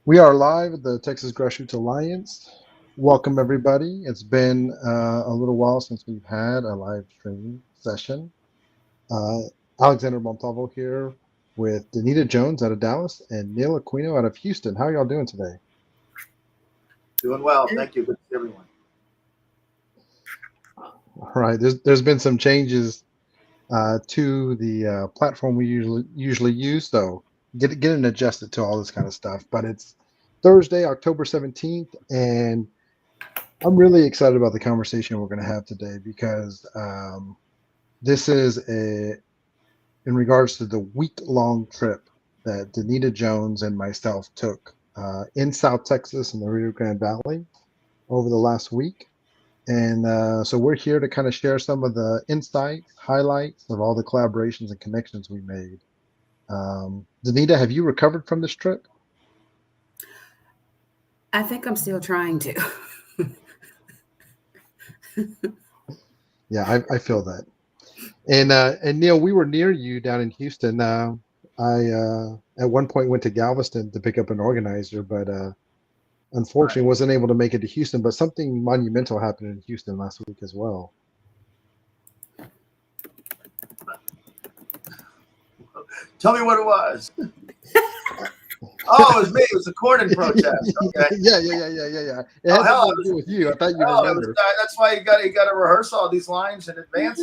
We are live at the Texas Grassroots Alliance. Welcome, everybody. It's been a little while since we've had a live stream session. Uh, Alexander Montalvo here with Denita Jones out of Dallas and Neil Aquino out of Houston. How are y'all doing today? Doing well, thank you. Good to see everyone. All right, there's been some changes to the platform we usually use, so getting adjusted to all this kind of stuff. But it's Thursday, October 17th, and I'm really excited about the conversation we're going to have today because this is in regards to the week-long trip that Denita Jones and myself took in South Texas in the Rio Grande Valley over the last week. And so we're here to kind of share some of the insights, highlights of all the collaborations and connections we made. Denita, have you recovered from this trip? I think I'm still trying to. Yeah, I feel that. And Neil, we were near you down in Houston. I at one point went to Galveston to pick up an organizer, but unfortunately wasn't able to make it to Houston. But something monumental happened in Houston last week as well. Tell me what it was. Oh, it was me. It was the Cornyn protest. Okay. Yeah. It has nothing to do with you. I thought you remember. That's why you got to rehearse all these lines in advance.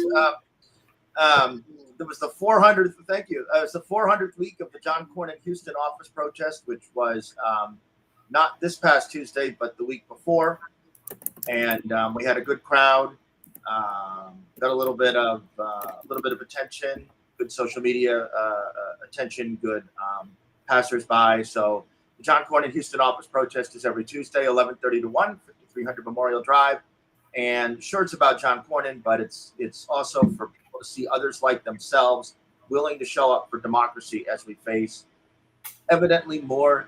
There was the 400th. Thank you. It was the 400th week of the John Cornyn Houston office protest, which was not this past Tuesday, but the week before, and we had a good crowd. Got a little bit of attention, good social media attention, good passersby. So the John Cornyn Houston office protest is every Tuesday, 11:30 to 1, 5300 Memorial Drive. And sure, it's about John Cornyn, but it's also for people to see others like themselves willing to show up for democracy as we face evidently more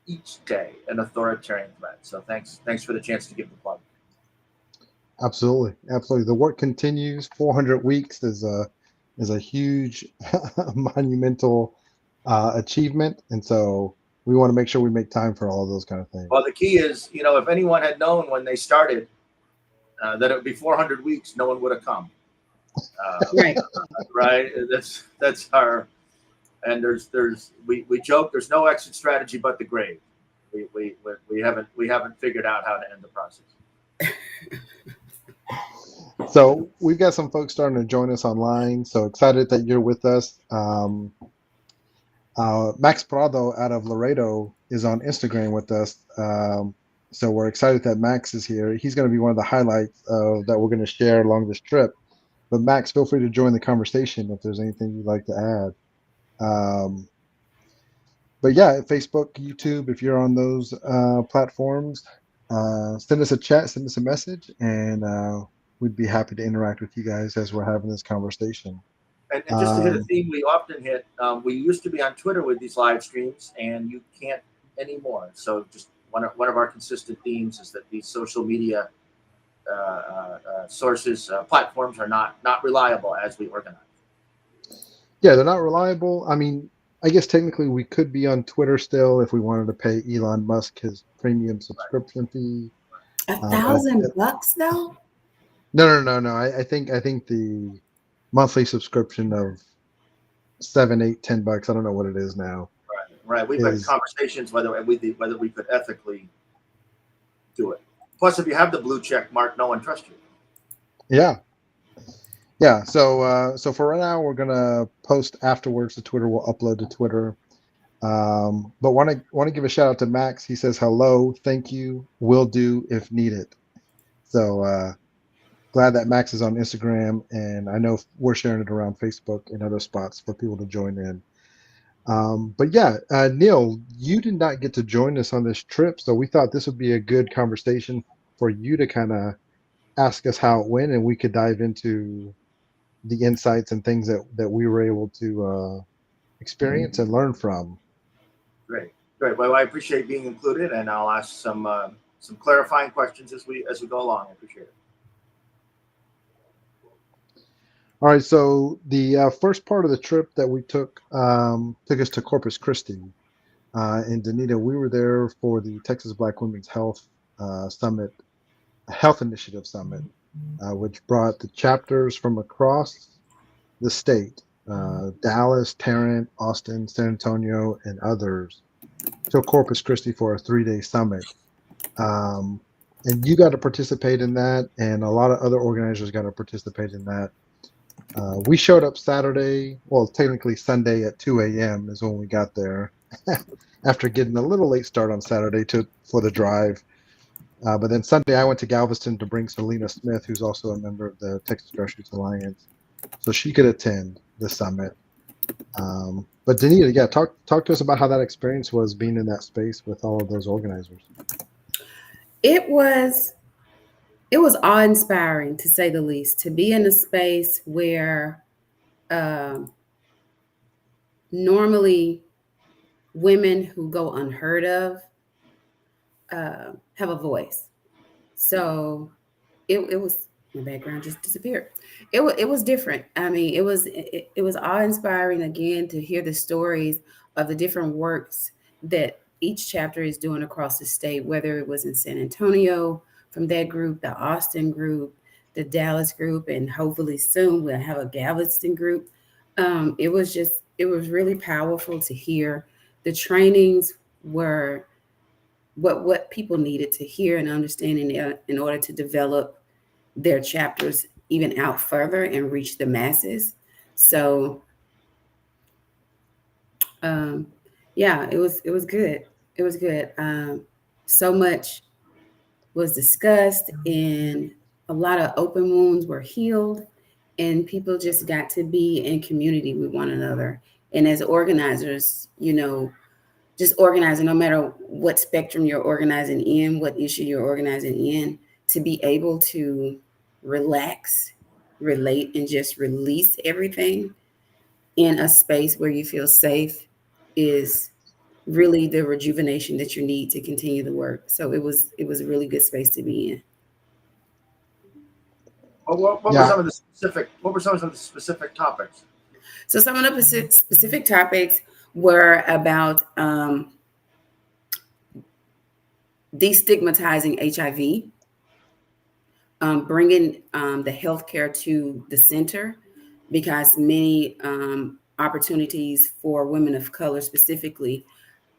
each day an authoritarian threat. So thanks for the chance to give the plug. Absolutely. The work continues. 400 weeks is a huge monumental achievement, and so we want to make sure we make time for all of those kind of things. Well, the key is, if anyone had known when they started that it would be 400 weeks, no one would have come. Right. Right. That's our. And we joke there's no exit strategy but the grave. We haven't figured out how to end the process. So we've got some folks starting to join us online. So excited that you're with us. Max Prado out of Laredo is on Instagram with us. So we're excited that Max is here. He's going to be one of the highlights that we're going to share along this trip. But Max, feel free to join the conversation if there's anything you'd like to add. But yeah, Facebook, YouTube, if you're on those platforms, send us a chat, send us a message, and we'd be happy to interact with you guys as we're having this conversation. And just to hit a theme we often hit, we used to be on Twitter with these live streams, and you can't anymore. So just one of our consistent themes is that these social media sources, platforms are not reliable as we organize. Yeah, they're not reliable. I mean, I guess technically we could be on Twitter still if we wanted to pay Elon Musk his premium subscription fee. $1,000 though? No. I think the monthly subscription of $7, $8, $10. I don't know what it is now. Right. We've had conversations whether we could ethically do it. Plus, if you have the blue check mark, no one trusts you. Yeah. So for right now, we're gonna post afterwards to Twitter. We'll upload to Twitter. But want to give a shout out to Max. He says hello, thank you, will do if needed. So glad that Max is on Instagram, and I know we're sharing it around Facebook and other spots for people to join in. But yeah, Neil, you did not get to join us on this trip, so we thought this would be a good conversation for you to kind of ask us how it went, and we could dive into the insights and things that we were able to experience and learn from. Great. Well, I appreciate being included, and I'll ask some clarifying questions as we go along. I appreciate it. All right, so the first part of the trip that we took us to Corpus Christi. in Denita. We were there for the Texas Black Women's Health Summit, Health Initiative Summit, which brought the chapters from across the state, Dallas, Tarrant, Austin, San Antonio, and others, to Corpus Christi for a 3-day summit. And you got to participate in that, and a lot of other organizers got to participate in that. We showed up Saturday, well, technically Sunday at 2 a.m. is when we got there, after getting a little late start on Saturday for the drive. But then Sunday, I went to Galveston to bring Selena Smith, who's also a member of the Texas Grassroots Alliance, so she could attend the summit. But Denita, yeah, talk to us about how that experience was being in that space with all of those organizers. It was awe-inspiring, to say the least, to be in a space where normally women who go unheard of have a voice. So it was, my background just disappeared. It was different. I mean, it was awe-inspiring, again, to hear the stories of the different works that each chapter is doing across the state, whether it was in San Antonio from that group, the Austin group, the Dallas group, and hopefully soon we'll have a Galveston group. It was really powerful to hear. The trainings were what people needed to hear and understand in order to develop their chapters even out further and reach the masses. So yeah, it was good. It was good. So much was discussed, and a lot of open wounds were healed, and people just got to be in community with one another. And as organizers, just organizing, no matter what spectrum you're organizing in, what issue you're organizing in, to be able to relax, relate, and just release everything in a space where you feel safe is really the rejuvenation that you need to continue the work. So it was a really good space to be in. Well, what were some of the specific topics? So some of the specific topics were about destigmatizing HIV, bringing the healthcare to the center, because many opportunities for women of color specifically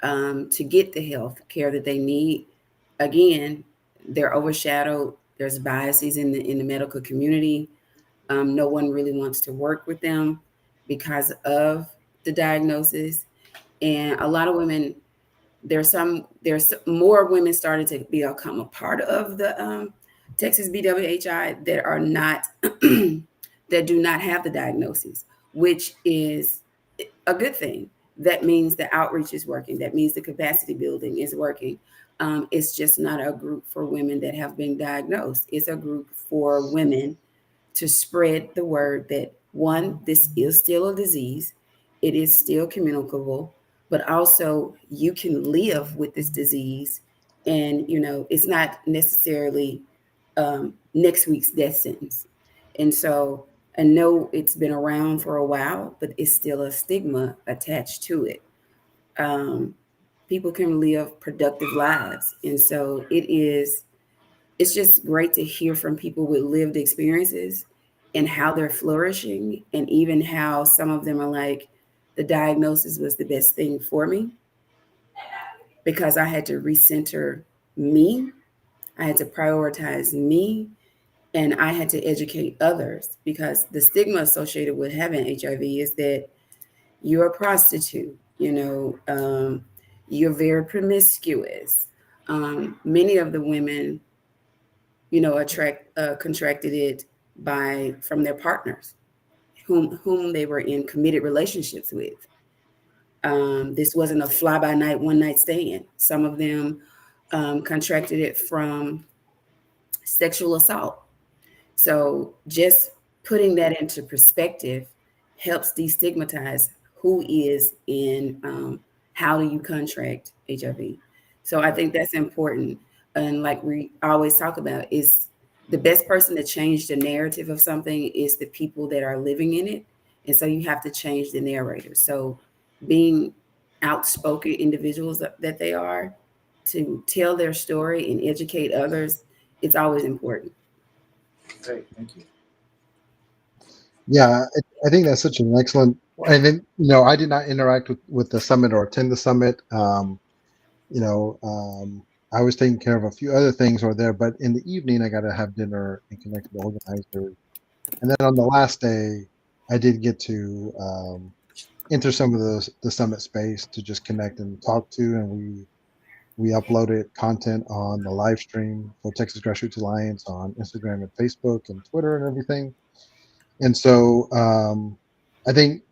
to get the health care that they need, again, they're overshadowed. There's biases in the medical community. No one really wants to work with them because of the diagnosis. And a lot of women, there's more women starting to become a part of the Texas BWHI that are not that do not have the diagnosis, which is a good thing. That means the outreach is working. That means the capacity building is working. It's just not a group for women that have been diagnosed. It's a group for women to spread the word that, one, this is still a disease. It is still communicable, but also you can live with this disease. And, it's not necessarily next week's death sentence. And so I know it's been around for a while, but it's still a stigma attached to it. People can live productive lives. And so it's just great to hear from people with lived experiences and how they're flourishing, and even how some of them are like, the diagnosis was the best thing for me because I had to recenter me. I had to prioritize me, and I had to educate others, because the stigma associated with having HIV is that you're a prostitute, you're very promiscuous. Many of the women, contracted it from their partners, whom they were in committed relationships with. This wasn't a fly-by-night, one-night stand. Some of them contracted it from sexual assault. So just putting that into perspective helps destigmatize who is and how do you contract HIV. So I think that's important. And like we always talk about, is the best person to change the narrative of something is the people that are living in it. And so you have to change the narrator. So being outspoken individuals that they are, to tell their story and educate others, it's always important. Great, thank you. Yeah, I think that's such an excellent. And then, I did not interact with the summit or attend the summit. You know, I was taking care of a few other things over there, but in the evening, I got to have dinner and connect with the organizers. And then on the last day, I did get to enter some of the summit space to just connect and talk to, and we uploaded content on the live stream for Texas Grassroots Alliance on Instagram and Facebook and Twitter and everything. And so I think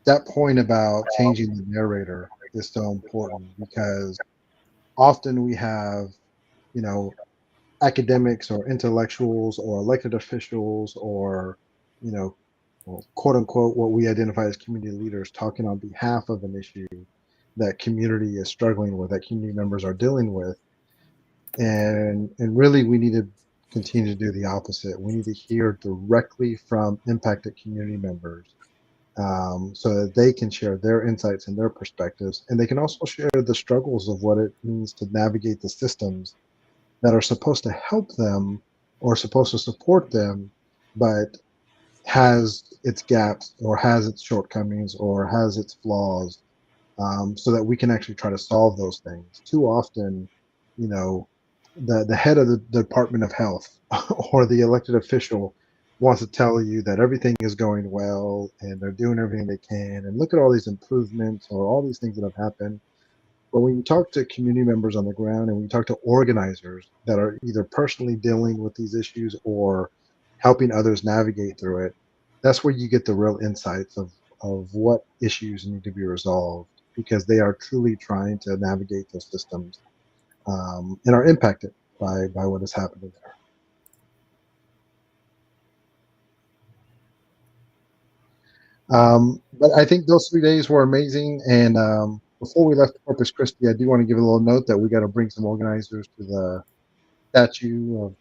that point about changing the narrator is so important, because often we have, you know, academics or intellectuals or elected officials or, you know, well, quote unquote, what we identify as community leaders talking on behalf of an issue that community is struggling with, that community members are dealing with. And really, we need to continue to do the opposite. We need to hear directly from impacted community members, so that they can share their insights and their perspectives, and they can also share the struggles of what it means to navigate the systems that are supposed to help them or supposed to support them, but has its gaps or has its shortcomings or has its flaws, so that we can actually try to solve those things. Too often, you know, the head of the Department of Health or the elected official wants to tell you that everything is going well and they're doing everything they can and look at all these improvements or all these things that have happened. But when you talk to community members on the ground and when you talk to organizers that are either personally dealing with these issues or helping others navigate through it, that's where you get the real insights of what issues need to be resolved, because they are truly trying to navigate those systems, and are impacted by what is happening there. But I think those 3 days were amazing. And before we left Corpus Christi, I do want to give a little note that we got to bring some organizers to the statue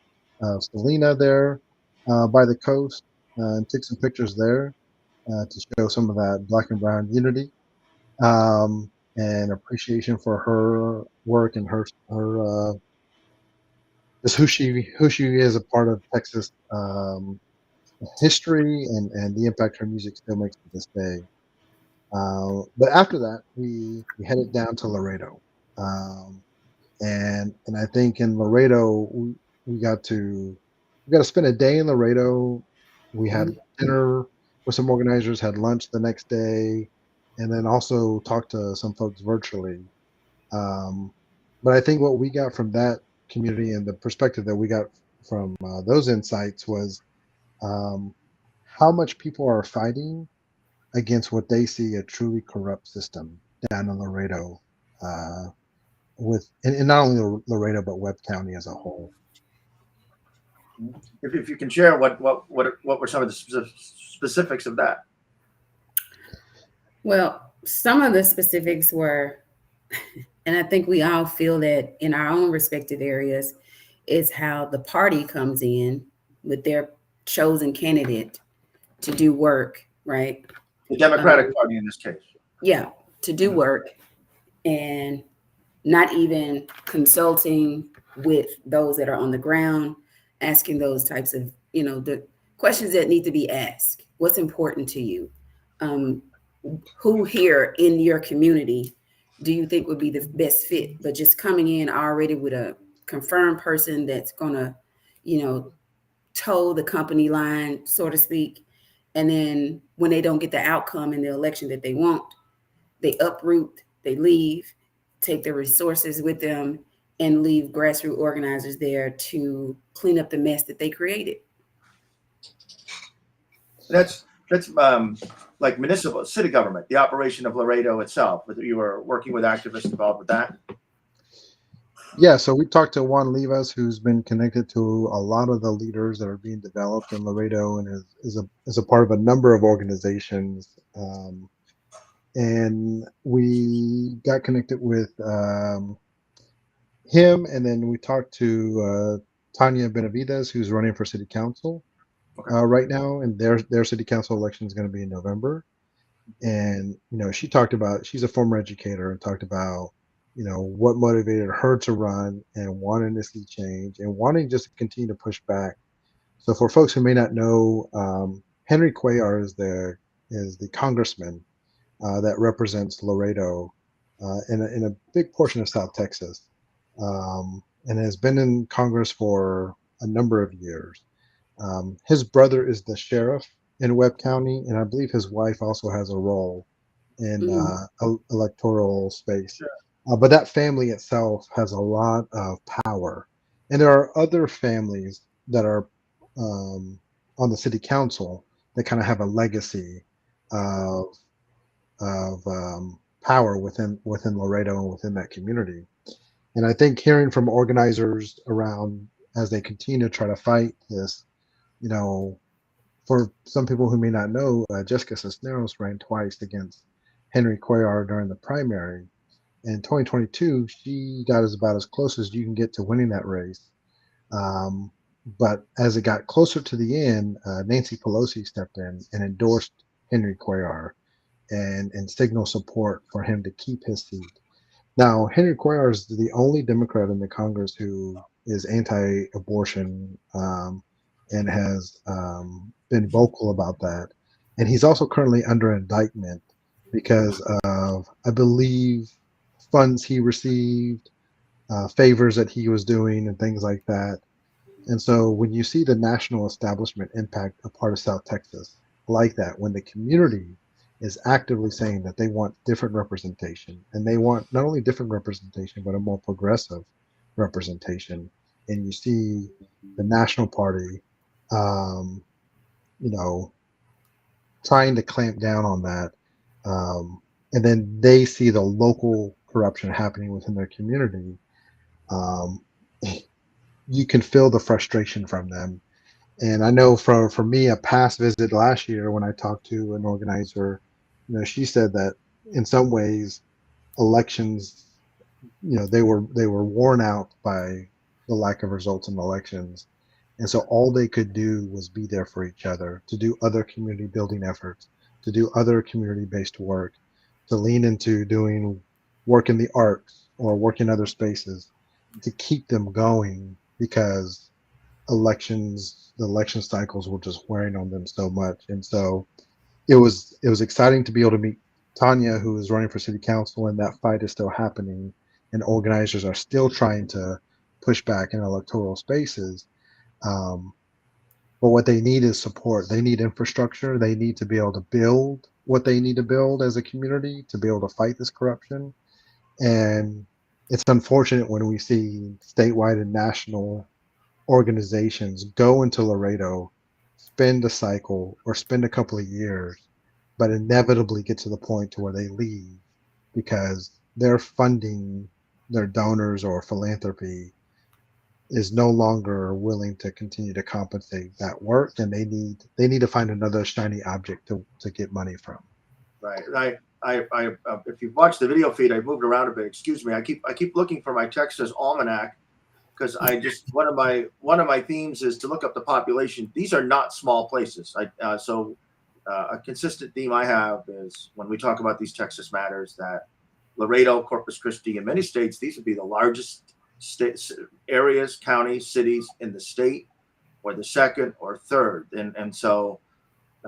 of Selena there by the coast, and take some pictures there to show some of that Black and Brown unity, and appreciation for her work and her just who she is, a part of Texas history, and the impact her music still makes to this day. But after that, we headed down to Laredo, um, and I think in Laredo we got to spend a day in Laredo. We had Mhm. dinner with some organizers, had lunch the next day, and then also talked to some folks virtually. Um, but I think what we got from that community and the perspective that we got from those insights was, um, how much people are fighting against what they see a truly corrupt system down in Laredo, uh, and not only Laredo but Webb County as a whole. If you can share what were some of the specifics of that? Well, some of the specifics were, and I think we all feel that in our own respective areas, is how the party comes in with their chosen candidate to do work, right? The Democratic Party in this case. Yeah, to do work, and not even consulting with those that are on the ground, asking those types of, the questions that need to be asked. What's important to you? Who here in your community do you think would be the best fit? But just coming in already with a confirmed person that's gonna, toe the company line, so to speak. And then when they don't get the outcome in the election that they want, they uproot, they leave, take their resources with them, and leave grassroots organizers there to clean up the mess that they created. That's like municipal city government, the operation of Laredo itself. Whether you were working with activists involved with that. Yeah, so we talked to Juan Livas, who's been connected to a lot of the leaders that are being developed in Laredo, and is a part of a number of organizations. And we got connected with him, and then we talked to Tanya Benavides, who's running for city council right now, and their city council election is going to be in November. And she talked about, she's a former educator, and talked about what motivated her to run and wanting to see change and wanting just to continue to push back. So for folks who may not know, Henry Cuellar is the congressman that represents Laredo in a big portion of South Texas, and has been in Congress for a number of years. His brother is the sheriff in Webb County, and I believe his wife also has a role in Mm, electoral space. Sure. But that family itself has a lot of power, and there are other families that are on the city council that kind of have a legacy of power within Laredo and within that community. And I think hearing from organizers around as they continue to try to fight this, you know, for some people who may not know, Jessica Cisneros ran twice against Henry Cuellar during the primary. In 2022, she got about as close as you can get to winning that race. Um, but as it got closer to the end, Nancy Pelosi stepped in and endorsed Henry Cuellar and signal support for him to keep his seat. Now, Henry Cuellar is the only Democrat in the Congress who is anti-abortion, and has been vocal about that. And he's also currently under indictment because of, I believe, funds he received, favors that he was doing, and things like that. And so when you see the national establishment impact a part of South Texas like that, when the community is actively saying that they want different representation, and they want not only different representation, but a more progressive representation, and you see the national party, um, you know, trying to clamp down on that, and then they see the local corruption happening within their community, um, you can feel the frustration from them. And I know for me, a past visit last year when I talked to an organizer, she said that in some ways elections, they were worn out by the lack of results in elections. And so all they could do was be there for each other, to do other community building efforts, to do other community based work, to lean into doing work in the arts or work in other spaces to keep them going, because the election cycles were just wearing on them so much. And so it was exciting to be able to meet Tanya, who is running for city council, and that fight is still happening, and organizers are still trying to push back in electoral spaces. Um, but what they need is support. They need infrastructure. They need to be able to build what they need to build as a community to be able to fight this corruption. And it's unfortunate when we see statewide and national organizations go into Laredo, spend a cycle or spend a couple of years, but inevitably get to the point to where they leave because their funding, their donors or philanthropy is no longer willing to continue to compensate that work, and they need to find another shiny object to get money from. Right. If you've watched the video feed, I've moved around a bit. Excuse me. I keep looking for my Texas almanac because I just one of my themes is to look up the population. These are not small places. A consistent theme I have is when we talk about these Texas matters that Laredo, Corpus Christi, in many states, these would be the largest states, areas, counties, cities in the state, or the second or third. And so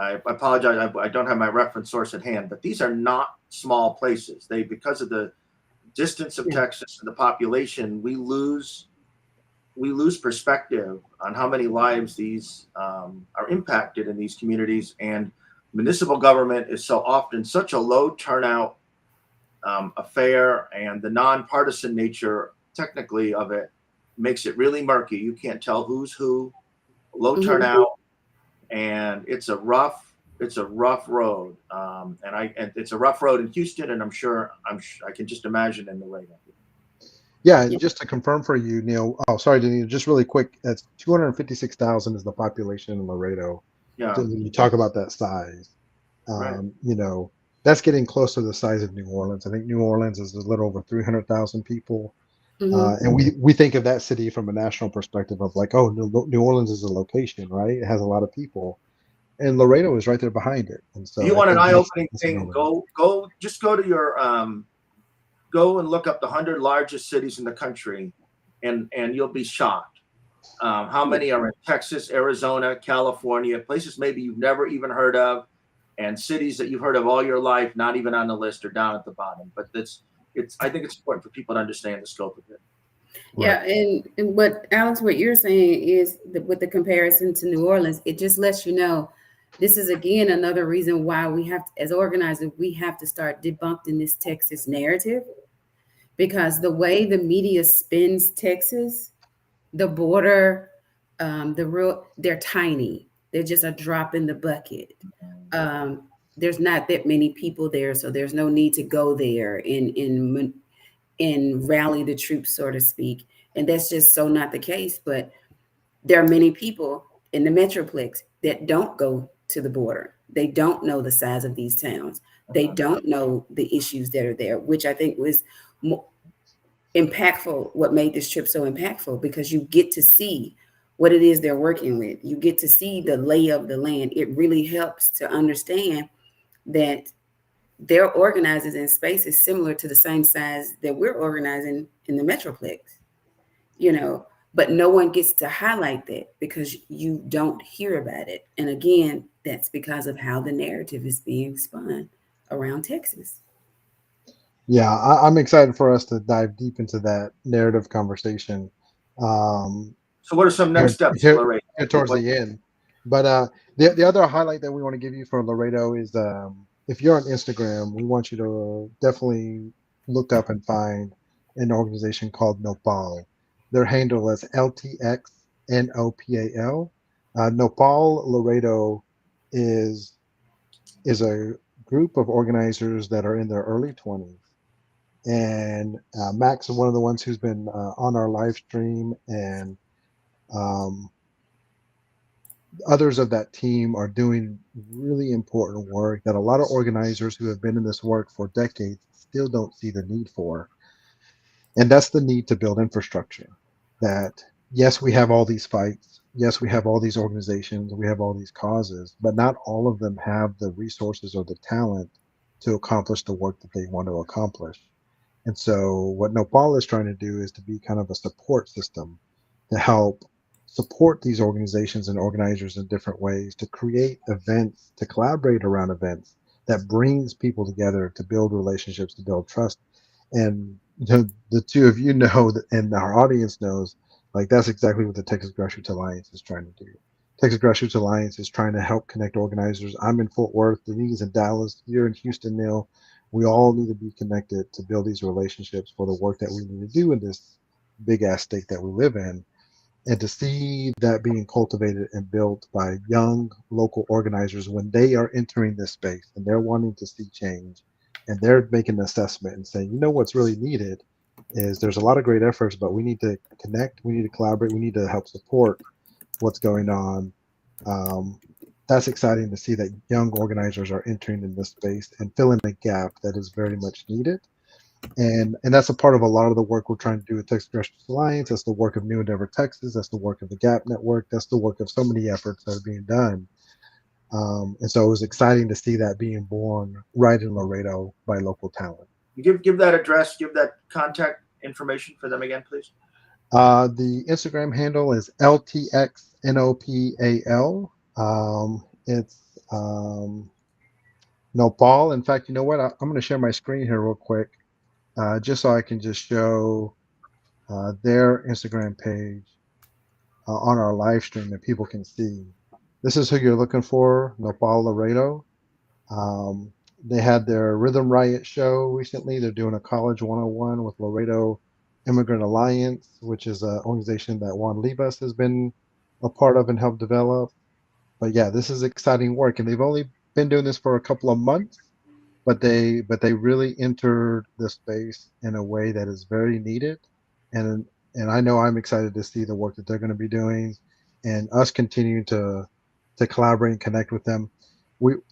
I apologize, I don't have my reference source at hand, but these are not small places. Because of the distance of Texas and the population, we lose perspective on how many lives these are impacted in these communities. And municipal government is so often such a low turnout affair, and the nonpartisan nature, technically, of it makes it really murky. You can't tell who's who. Low turnout, and it's a rough road. And it's a rough road in Houston, and I can just imagine in Laredo. Yeah, and just to confirm for you, Neil. Oh, sorry, Denita. Just really quick. That's 256,000 is the population in Laredo. Yeah. So when you talk about that size, Right. That's getting close to the size of New Orleans. I think New Orleans is a little over 300,000 people. And we think of that city from a national perspective of like, oh, New Orleans is a location, right? It has a lot of people. and Laredo is right there behind it. And If so you want an that's eye-opening thing, amazing. just go to your go and look up the 100 largest cities in the country, and you'll be shocked. How many are in Texas, Arizona, California, places maybe you've never even heard of, and cities that you've heard of all your life, not even on the list or down at the bottom. But I think it's important for people to understand the scope of it. Yeah, and what Alex, what you're saying is that with the comparison to New Orleans, it just lets you know this is again another reason why we have to, as organizers, we have to start debunking this Texas narrative, because the way the media spins Texas, the border, they're tiny. They're just a drop in the bucket. There's not that many people there, so there's no need to go there and rally the troops, so to speak. And that's just so not the case. But there are many people in the Metroplex that don't go to the border. They don't know the size of these towns. They don't know the issues that are there, which I think was impactful. What made this trip so impactful, because you get to see what it is they're working with. You get to see the lay of the land. It really helps to understand that they're organizing in spaces similar to the same size that we're organizing in the Metroplex, but no one gets to highlight that because you don't hear about it. And again, that's because of how the narrative is being spun around Texas. Yeah, I'm excited for us to dive deep into that narrative conversation. Um, So what are some next here, steps, here, Lorraine? here towards the end. But the other highlight that we want to give you for Laredo is if you're on Instagram, we want you to definitely look up and find an organization called Nopal. Their handle is LTXNOPAL. Nopal Laredo is a group of organizers that are in their early 20s. And Max is one of the ones who's been on our live stream, and um, others of that team are doing really important work that a lot of organizers who have been in this work for decades still don't see the need for. And that's the need to build infrastructure. That, yes, we have all these fights. Yes, we have all these organizations. We have all these causes, but not all of them have the resources or the talent to accomplish the work that they want to accomplish. And so, what Nopal is trying to do is to be kind of a support system to help support these organizations and organizers in different ways, to create events, to collaborate around events that brings people together, to build relationships, to build trust. And the two of you know that, and our audience knows, like that's exactly what the Texas Grassroots Alliance is trying to do. Texas Grassroots Alliance is trying to help connect organizers. I'm in Fort Worth, Denise in Dallas, you're in Houston, Neil. We all need to be connected to build these relationships for the work that we need to do in this big ass state that we live in. And to see that being cultivated and built by young local organizers when they are entering this space and they're wanting to see change and they're making an assessment and saying, what's really needed is there's a lot of great efforts, but we need to connect, we need to collaborate, we need to help support what's going on. That's exciting to see that young organizers are entering in this space and filling a gap that is very much needed. And that's a part of a lot of the work we're trying to do with Texas Grassroots Alliance. That's the work of New Endeavor Texas. That's the work of the Gap Network. That's the work of so many efforts that are being done. And so it was exciting to see that being born right in Laredo by local talent. Give that address, give that contact information for them again, please. The Instagram handle is LTXNOPAL. It's Nopal. In fact, you know what? I'm going to share my screen here real quick, just so I can just show their Instagram page on our live stream that people can see. This is who you're looking for, Nopal Laredo. Um, they had their Rhythm Riot show recently. They're doing a College 101 with Laredo Immigrant Alliance, which is an organization that Juan Libas has been a part of and helped develop. But yeah, this is exciting work, and they've only been doing this for a couple of months, but they really entered the space in a way that is very needed, and and I know I'm excited to see the work that they're going to be doing, and us continuing to collaborate and connect with them.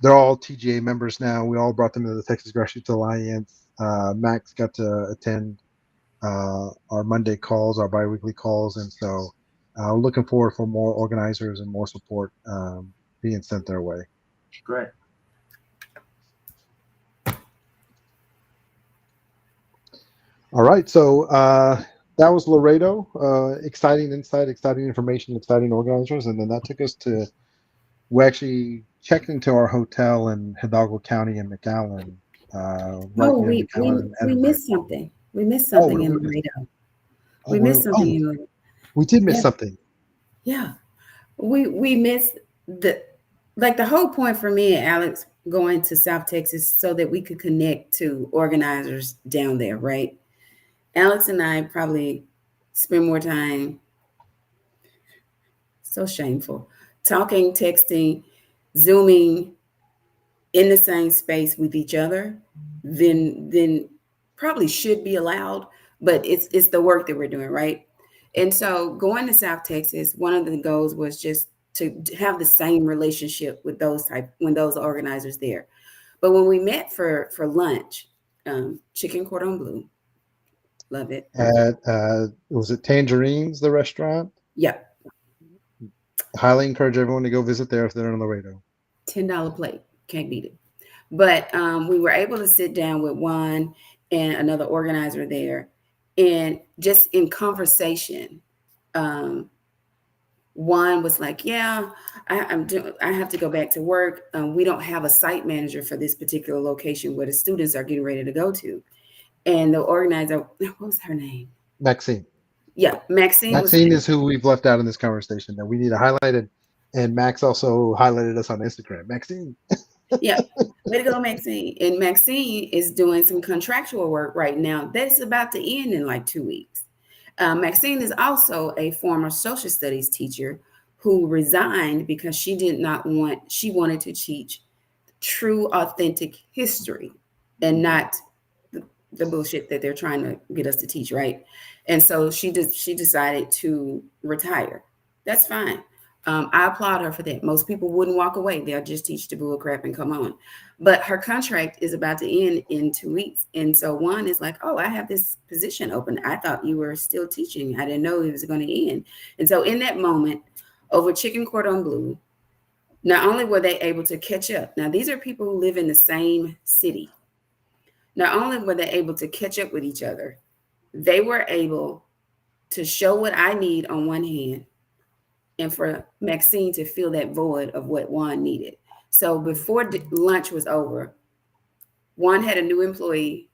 They're all TGA members now. We all brought them to the Texas Grassroots Alliance. Max got to attend our Monday calls, our biweekly calls, and so looking forward for more organizers and more support being sent their way. Great. All right, so that was Laredo. Exciting insight, exciting information, exciting organizers, and then that took us to, we actually checked into our hotel in Hidalgo County in McAllen, right Oh, near we McAllen and we Edinburgh. missed something. We missed Oh, something what in did we miss? Laredo. Oh, We missed something in Laredo. we did miss Yeah, something. yeah. We missed the whole point for me and Alex going to South Texas so that we could connect to organizers down there, right? Alex and I probably spend more time, so shameful, talking, texting, zooming in the same space with each other than probably should be allowed, but it's the work that we're doing, right? And so going to South Texas, one of the goals was just to have the same relationship with those organizers there. But when we met for lunch, chicken cordon bleu, love it. At was it Tangerines, the restaurant? Yeah, Highly encourage everyone to go visit there if they're in Laredo. $10 plate, can't beat it. But we were able to sit down with Juan and another organizer there, and just in conversation, um, Juan was like, "Yeah, I have to go back to work. We don't have a site manager for this particular location where the students are getting ready to go to." And the organizer, what was her name? Maxine. Yeah, Maxine was Maxine like, is who we've left out in this conversation that we need to highlight it. And Max also highlighted us on Instagram. Maxine. yeah, way to go, Maxine. And Maxine is doing some contractual work right now that's about to end in like 2 weeks. Maxine is also a former social studies teacher who resigned because she wanted to teach true, authentic history and not the bullshit that they're trying to get us to teach, right? And so she decided to retire. That's fine. I applaud her for that. Most people wouldn't walk away; they'll just teach the bull crap and come on. But her contract is about to end in 2 weeks, and so one is like, "Oh, I have this position open. I thought you were still teaching. I didn't know it was going to end." And so, in that moment, over chicken cordon bleu, not only were they able to catch up. Now, these are people who live in the same city. Not only were they able to catch up with each other, they were able to show what I need on one hand and for Maxine to fill that void of what Juan needed. So before lunch was over, Juan had a new employee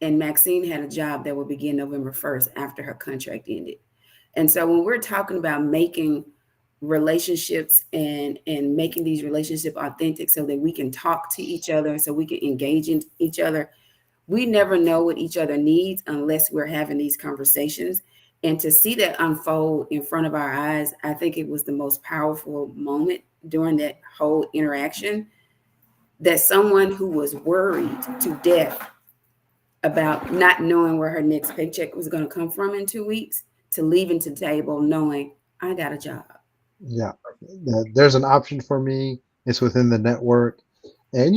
and Maxine had a job that would begin November 1st after her contract ended. And so when we're talking about making relationships and making these relationships authentic so that we can talk to each other, so we can engage in each other, we never know what each other needs unless we're having these conversations. And to see that unfold in front of our eyes, I think it was the most powerful moment during that whole interaction, that someone who was worried to death about not knowing where her next paycheck was going to come from in 2 weeks to leaving the table knowing I got a job. Yeah, there's an option for me. It's within the network, and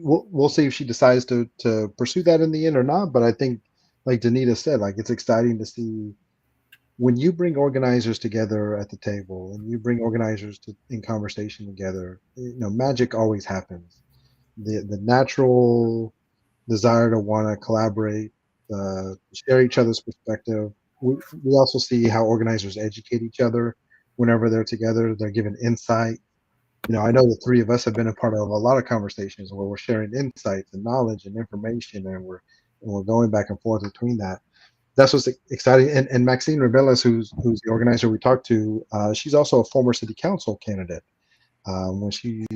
we'll see if she decides to pursue that in the end or not. But I think, like Denita said, like it's exciting to see when you bring organizers together at the table and you bring organizers in conversation together. Magic always happens. The natural desire to want to collaborate, share each other's perspective. We also see how organizers educate each other whenever they're together. They're given insight. I know the three of us have been a part of a lot of conversations where we're sharing insights and knowledge and information, and we're going back and forth between that. That's what's exciting. And Maxine Rebeles, who's the organizer we talked to, she's also a former city council candidate. When she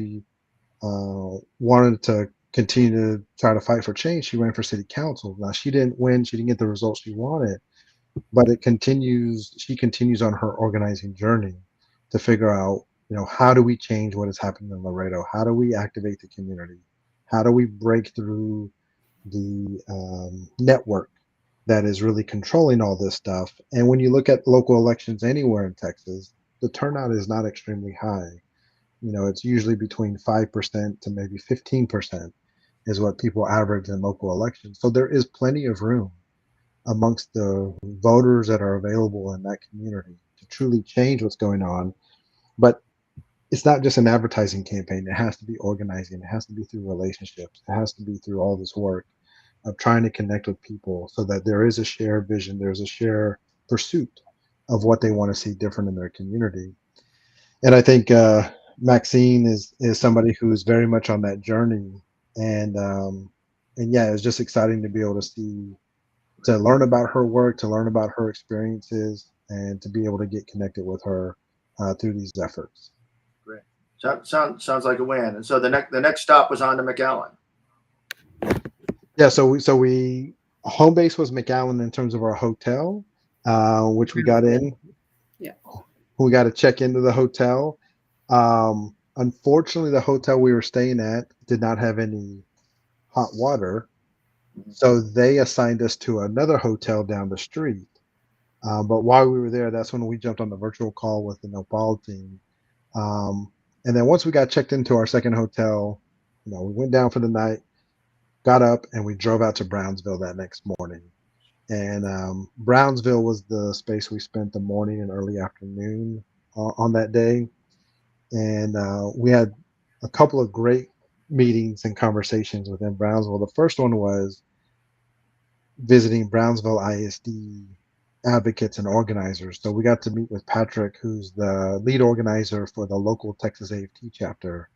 wanted to continue to try to fight for change, she ran for city council. Now she didn't win; she didn't get the results she wanted, but she continues on her organizing journey to figure out, how do we change what is happening in Laredo? How do we activate the community? How do we break through the network that is really controlling all this stuff? And when you look at local elections anywhere in Texas, the turnout is not extremely high. It's usually between 5% to maybe 15% is what people average in local elections. So there is plenty of room amongst the voters that are available in that community to truly change what's going on. But it's not just an advertising campaign. It has to be organizing. It has to be through relationships. It has to be through all this work of trying to connect with people so that there is a shared vision, there's a shared pursuit of what they want to see different in their community. And I think Maxine is somebody who's very much on that journey, and yeah, it's just exciting to be able to see, to learn about her work, to learn about her experiences, and to be able to get connected with her through these efforts. Great. Sounds like a win. And so the next stop was on to McAllen. Yeah, so we home base was McAllen in terms of our hotel, which we got in. Yeah. We got to check into the hotel. Unfortunately, the hotel we were staying at did not have any hot water, so they assigned us to another hotel down the street. But while we were there, that's when we jumped on the virtual call with the Nopal team. And then once we got checked into our second hotel, we went down for the night, got up, and we drove out to Brownsville that next morning. And Brownsville was the space we spent the morning and early afternoon on that day. And we had a couple of great meetings and conversations within Brownsville. The first one was visiting Brownsville ISD advocates and organizers. So we got to meet with Patrick, who's the lead organizer for the local Texas AFT chapter.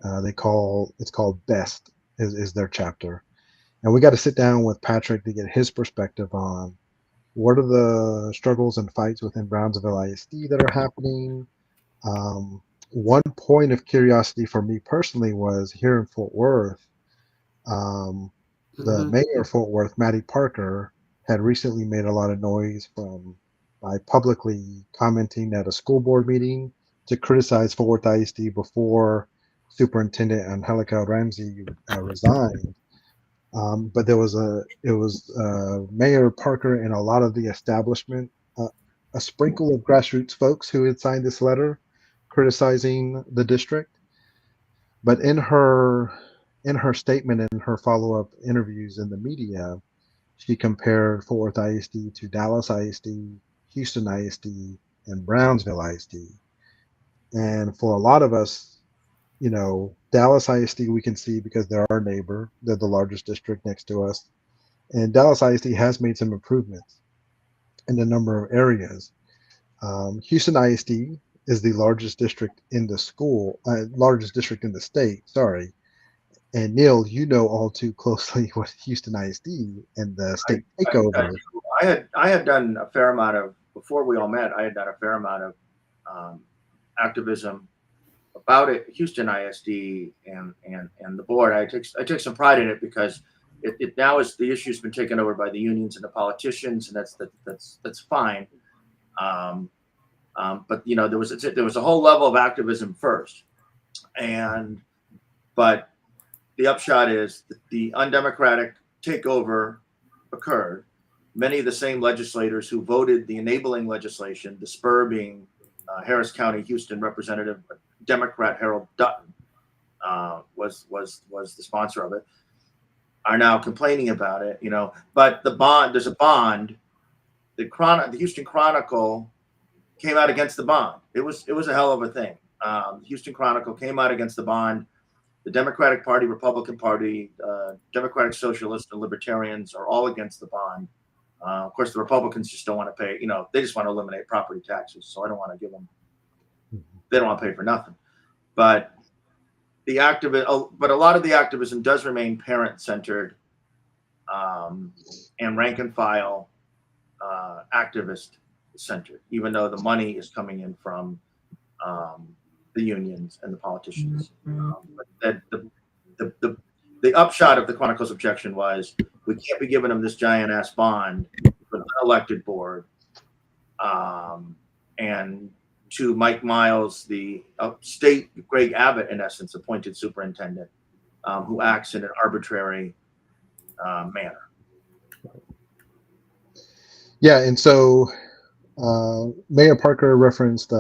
It's called BEST is their chapter. And we got to sit down with Patrick to get his perspective on what are the struggles and fights within Brownsville ISD that are happening. One point of curiosity for me personally was here in Fort Worth. The mayor of Fort Worth, Matty Parker, had recently made a lot of noise by publicly commenting at a school board meeting to criticize Fort Worth ISD before Superintendent Angelica Ramsey resigned. But it was Mayor Parker and a lot of the establishment, a sprinkle of grassroots folks who had signed this letter criticizing the district. But in her statement and her follow-up interviews in the media, she compared Fort Worth ISD to Dallas ISD, Houston ISD, and Brownsville ISD. And for a lot of us, Dallas ISD we can see because they're our neighbor. They're the largest district next to us. And Dallas ISD has made some improvements in a number of areas. Houston ISD is the largest district in the largest district in the state, sorry. And Neil, you know all too closely what Houston ISD and the state takeover. I had done a fair amount of, before we all met, I had done a fair amount of activism about it, Houston ISD and the board. I take some pride in it because it now is, the issue's been taken over by the unions and the politicians, and that's fine. But there was a whole level of activism first, but the upshot is that the undemocratic takeover occurred. Many of the same legislators who voted the enabling legislation, the spur being Harris County, Houston Representative Democrat Harold Dutton, was the sponsor of it, are now complaining about it. But there's a bond. The Houston Chronicle came out against the bond. It was a hell of a thing. The Houston Chronicle came out against the bond. The Democratic Party, Republican Party, Democratic Socialists, and Libertarians are all against the bond. Of course, the Republicans just don't want to pay. They just want to eliminate property taxes. So I don't want to give them. They don't want to pay for nothing. But a lot of the activism does remain parent-centered and rank-and-file activist-centered, even though the money is coming in from the unions and the politicians. But the upshot of the Chronicle's objection was, we can't be giving them this giant ass bond for an unelected board. And to Mike Miles, the state Greg Abbott, in essence, appointed superintendent, who acts in an arbitrary manner. Yeah, and so Mayor Parker referenced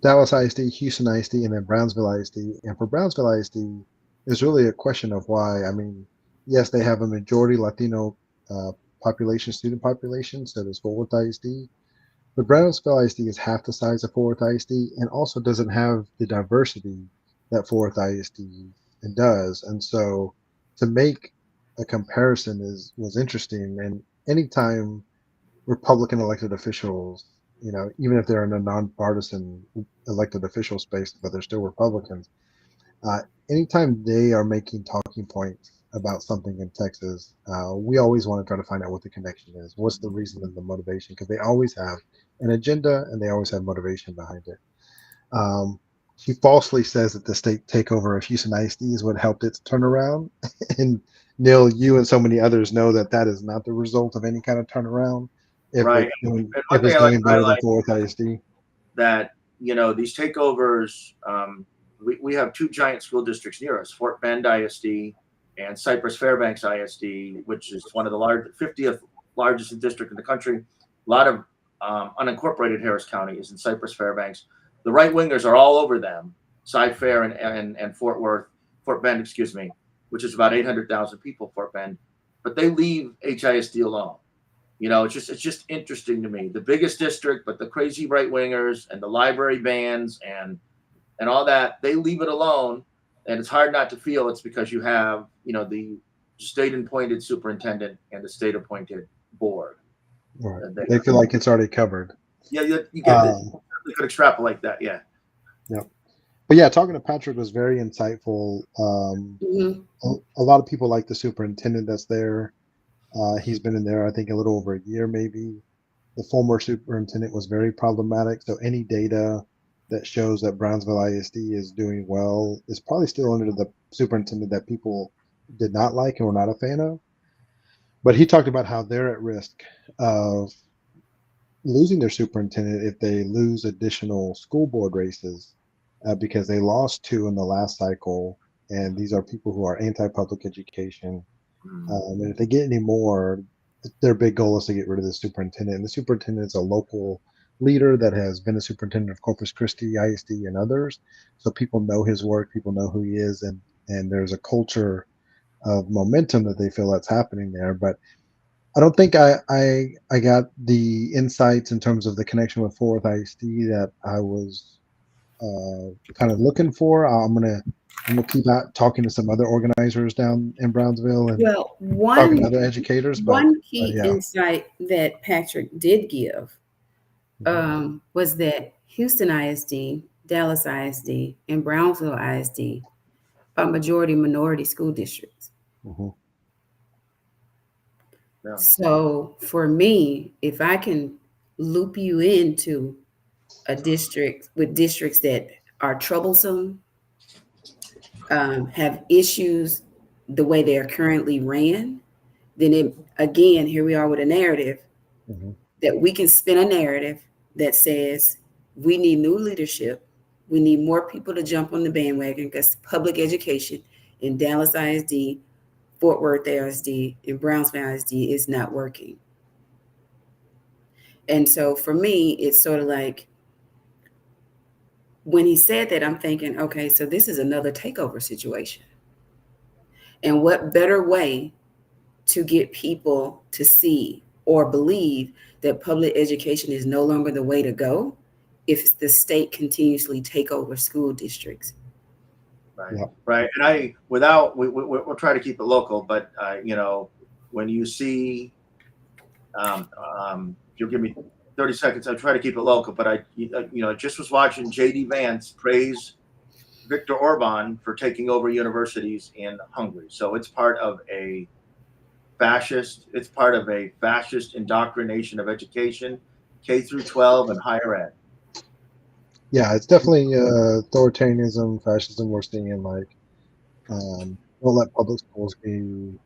Dallas ISD, Houston ISD, and then Brownsville ISD. And for Brownsville ISD, it's really a question of why. I mean, yes, they have a majority Latino student population, so does Fort Worth ISD. But Brownsville ISD is half the size of Fort Worth ISD and also doesn't have the diversity that Fort Worth ISD does. And so to make a comparison was interesting. And anytime Republican elected officials, even if they're in a nonpartisan elected official space, but they're still Republicans, uh, anytime they are making talking points about something in Texas, we always want to try to find out what the connection is. What's the reason and the motivation? Because they always have an agenda and they always have motivation behind it. She falsely says that the state takeover of Houston ISD is what helped its turnaround. And Neil, you and so many others know that that is not the result of any kind of turnaround. Right. If one it's thing I like doing to better than highlight Fort Worth ISD. that, these takeovers, we have two giant school districts near us, Fort Bend ISD and Cypress Fairbanks ISD, which is one of the 50th largest district in the country. A lot of unincorporated Harris County is in Cypress Fairbanks. The right wingers are all over them, Cy Fair and Fort Bend, excuse me, which is about 800,000 people, Fort Bend, but they leave HISD alone. It's just interesting to me. The biggest district, but the crazy right wingers and the library bans and all that, they leave it alone. And it's hard not to feel it's because you have, the state appointed superintendent and the state appointed board. Right. They feel like it's already covered. Yeah, you get it. You could extrapolate that. Yeah. Yeah. But yeah, talking to Patrick was very insightful. A lot of people like the superintendent that's there. He's been in there, I think, a little over a year, maybe. The former superintendent was very problematic. So any data that shows that Brownsville ISD is doing well is probably still under the superintendent that people did not like and were not a fan of. But he talked about how they're at risk of losing their superintendent if they lose additional school board races because they lost 2 in the last cycle. And these are people who are anti-public education. And if they get any more, their big goal is to get rid of the superintendent. And the superintendent is a local leader that has been a superintendent of Corpus Christi, ISD, and others. So people know his work, people know who he is, and there's a culture of momentum that they feel that's happening there. But I don't think I got the insights in terms of the connection with Fort Worth ISD that I was kind of looking for. I'm gonna keep out talking to some other organizers down in Brownsville and talking to other educators. One key insight that Patrick did give was that Houston ISD, Dallas ISD, and Brownsville ISD are majority minority school districts. Yeah. So for me, if I can loop you into a district with districts that are troublesome, have issues the way they are currently ran, then again, here we are with a narrative that we can spin a narrative that says we need new leadership. We need more people to jump on the bandwagon because public education in Dallas ISD, Fort Worth ISD, and Brownsville ISD is not working. And so for me, it's sort of like, when he said that, I'm thinking, okay, so this is another takeover situation. And what better way to get people to see or believe that public education is no longer the way to go if the state continuously take over school districts? Right. Yeah. Right. And we'll try to keep it local, but when you see, you'll give me 30 seconds. I'll try to keep it local, but I just was watching JD Vance praise Viktor Orban for taking over universities in Hungary. So it's part of a fascist indoctrination of education, K through 12 and higher ed. Yeah, it's definitely authoritarianism, fascism. We're seeing don't let public schools be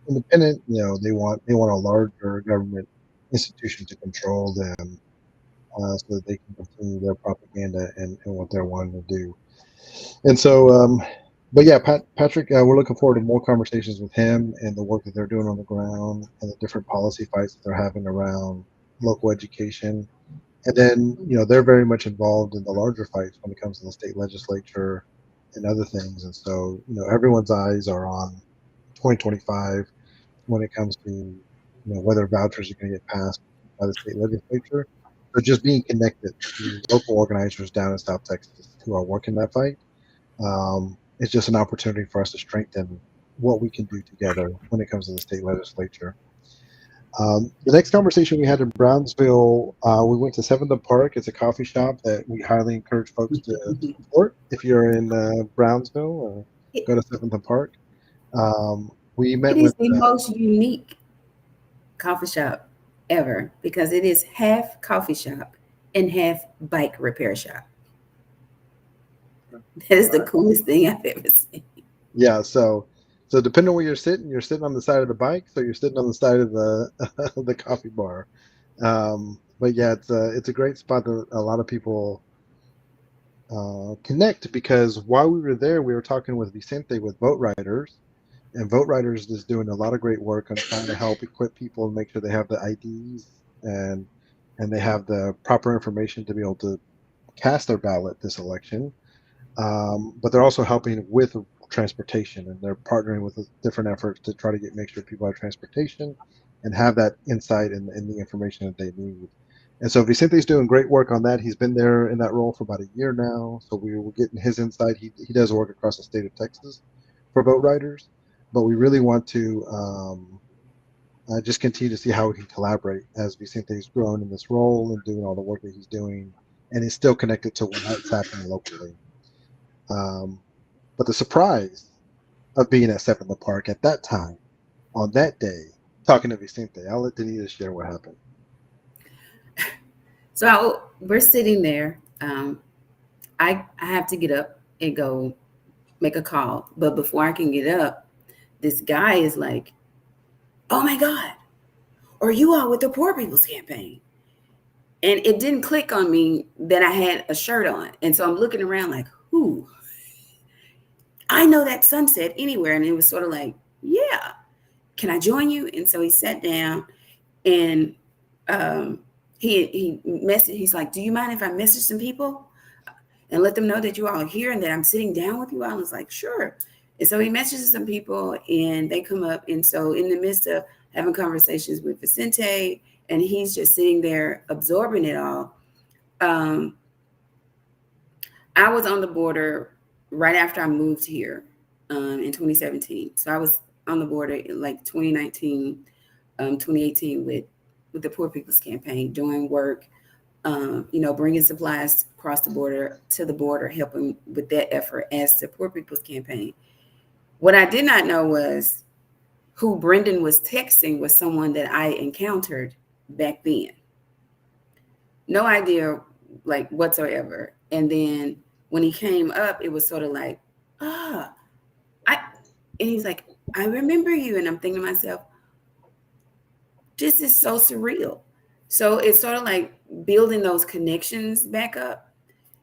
independent. They want a larger government institution to control them, so that they can continue their propaganda and what they're wanting to do. And so, but yeah, Patrick, we're looking forward to more conversations with him and the work that they're doing on the ground and the different policy fights that they're having around local education. And then, they're very much involved in the larger fights when it comes to the state legislature and other things. And so, everyone's eyes are on 2025 when it comes to, whether vouchers are going to get passed by the state legislature. So just being connected to local organizers down in South Texas who are working that fight, it's just an opportunity for us to strengthen what we can do together when it comes to the state legislature. The next conversation we had in Brownsville, we went to Seventh Park. It's a coffee shop that we highly encourage folks to support. If you're in Brownsville, go to Seventh Park. We met It is with the most unique coffee shop ever because it is half coffee shop and half bike repair shop. That is the coolest thing I've ever seen. yeah. So depending on where you're sitting on the side of the bike, so you're sitting on the side of the the coffee bar. But yeah, it's a great spot that a lot of people connect, because while we were there, we were talking with Vicente with Boat Riders, and Vote Riders is doing a lot of great work on trying to help equip people and make sure they have the IDs and they have the proper information to be able to cast their ballot this election. But they're also helping with transportation, and they're partnering with different efforts to try to make sure people have transportation and have that insight and the information that they need. And so Vicente's doing great work on that. He's been there in that role for about a year now. So we were getting his insight. He does work across the state of Texas for Boat Riders, but we really want to just continue to see how we can collaborate as Vicente's grown in this role and doing all the work that he's doing, and is still connected to what's happening locally. But the surprise of being at Seventh Park at that time, on that day, talking to Vicente, I'll let Denita share what happened. So we're sitting there. I have to get up and go make a call. But before I can get up, this guy is like, "Oh my God, are you all with the Poor People's Campaign?" And it didn't click on me that I had a shirt on. And so I'm looking around like, who? I know that Sunset anywhere. And it was sort of like, yeah, can I join you? And so he sat down and he messaged, he's like, do you mind if I message some people and let them know that you all are here and that I'm sitting down with you? I was like, sure. And so he messages some people and they come up. And so in the midst of having conversations with Vicente, and he's just sitting there absorbing it all. I was on the border right after I moved here in 2017. So I was on the border in like 2019, 2018 with the Poor People's Campaign, doing work, bringing supplies across the border to the border, helping with that effort as the Poor People's Campaign. What I did not know was who Brendan was texting was someone that I encountered back then. No idea, like, whatsoever. And then when he came up, it was sort of like, and he's like, I remember you. And I'm thinking to myself, this is so surreal. So it's sort of like building those connections back up,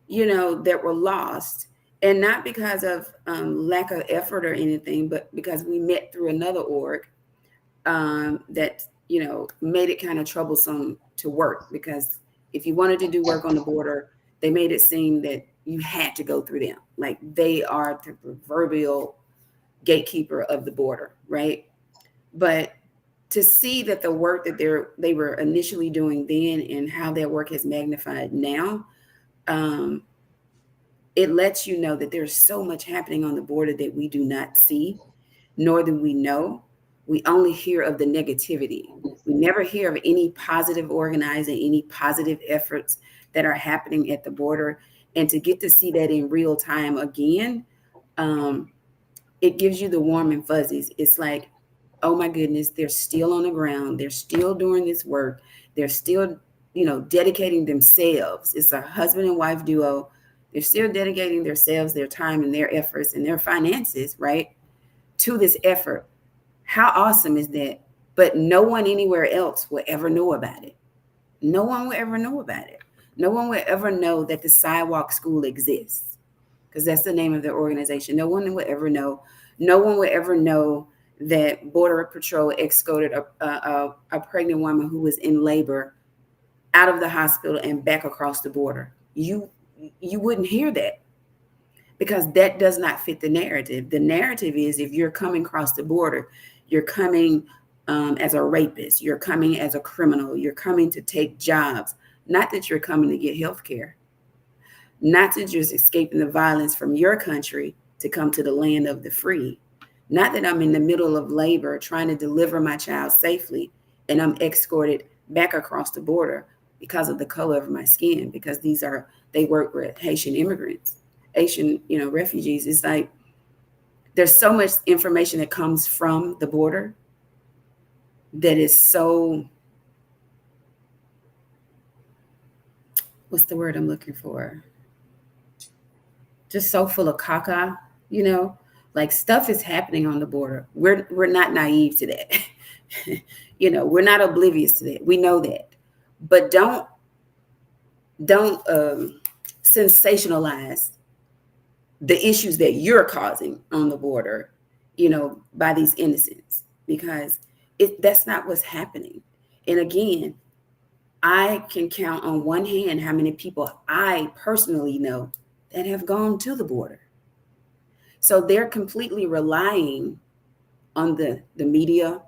that were lost. And not because of lack of effort or anything, but because we met through another org that, made it kind of troublesome to work, because if you wanted to do work on the border, they made it seem that you had to go through them. Like they are the proverbial gatekeeper of the border, right? But to see that the work that they were initially doing then and how their work has magnified now, it lets you know that there's so much happening on the border that we do not see, nor do we know. We only hear of the negativity. We never hear of any positive organizing, any positive efforts that are happening at the border. And to get to see that in real time again, it gives you the warm and fuzzies. It's like, oh my goodness, they're still on the ground. They're still doing this work. They're still, dedicating themselves. It's a husband and wife duo. They're still dedicating themselves, their time and their efforts and their finances, right, to this effort. How awesome is that? But no one anywhere else will ever know about it. No one will ever know about it. No one will ever know that the Sidewalk School exists, because that's the name of their organization. No one will ever know. No one will ever know that Border Patrol escorted a pregnant woman who was in labor out of the hospital and back across the border. You wouldn't hear that, because that does not fit the narrative. The narrative is, if you're coming across the border, you're coming as a rapist. You're coming as a criminal. You're coming to take jobs. Not that you're coming to get health care. Not to just escaping the violence from your country to come to the land of the free. Not that I'm in the middle of labor trying to deliver my child safely and I'm escorted back across the border because of the color of my skin, because they work with Haitian immigrants, Haitian, refugees. It's like there's so much information that comes from the border that is so, what's the word I'm looking for? Just so full of caca, like stuff is happening on the border. We're not naive to that. We're not oblivious to that. We know that, but don't sensationalize the issues that you're causing on the border, by these innocents, because that's not what's happening. And again, I can count on one hand how many people I personally know that have gone to the border. So they're completely relying on the media,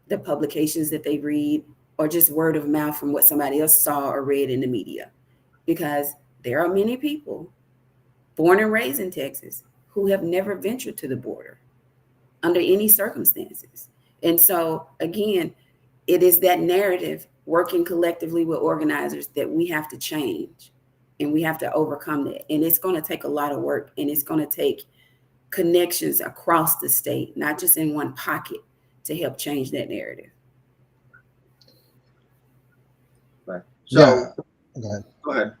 the publications that they read, or just word of mouth from what somebody else saw or read in the media. Because there are many people born and raised in Texas who have never ventured to the border under any circumstances. And so, again, it is that narrative, working collectively with organizers, that we have to change and we have to overcome that. And it's going to take a lot of work, and it's going to take connections across the state, not just in one pocket, to help change that narrative. Right. So, yeah. Go ahead.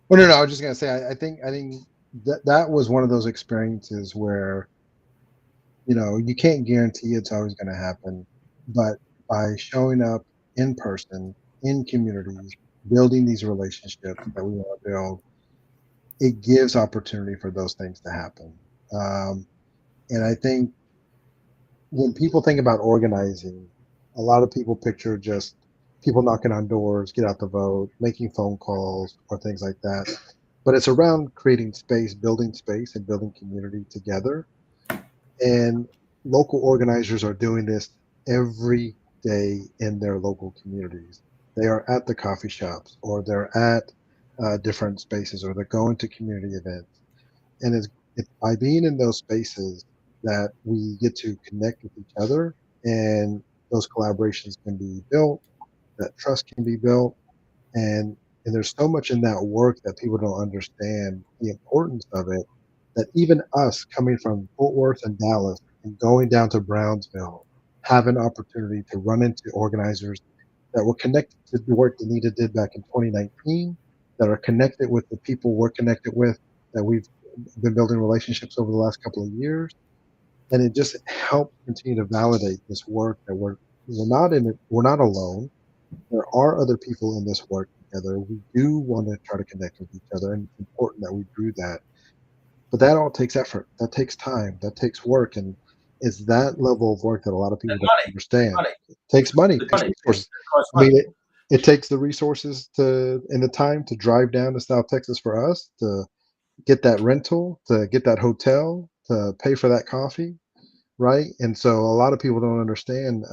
Well, no, I was just gonna say, I think that was one of those experiences where, you can't guarantee it's always going to happen, but by showing up in person, in communities, building these relationships that we want to build, it gives opportunity for those things to happen. And I think when people think about organizing, a lot of people picture just people knocking on doors, get out the vote, making phone calls, or things like that. But it's around creating space, and building community together. And local organizers are doing this every day in their local communities. They are at the coffee shops, or they're at different spaces, or they're going to community events. And it's by being in those spaces that we get to connect with each other, and those collaborations can be built, that trust can be built. And there's so much in that work that people don't understand the importance of it, that even us coming from Fort Worth and Dallas and going down to Brownsville have an opportunity to run into organizers that were connected to the work Denita did back in 2019, that are connected with the people we're connected with, that we've been building relationships over the last couple of years. And it just helps continue to validate this work, that we're not in it, we're not alone. There are other people in this work together. We do want to try to connect with each other, and it's important that we do that. But that all takes effort. That takes time. That takes work, and it's that level of work that a lot of people don't understand. It takes money. It takes resources. I mean, it takes the resources and the time to drive down to South Texas for us to get that rental, to get that hotel, to pay for that coffee, right? And so a lot of people don't understand.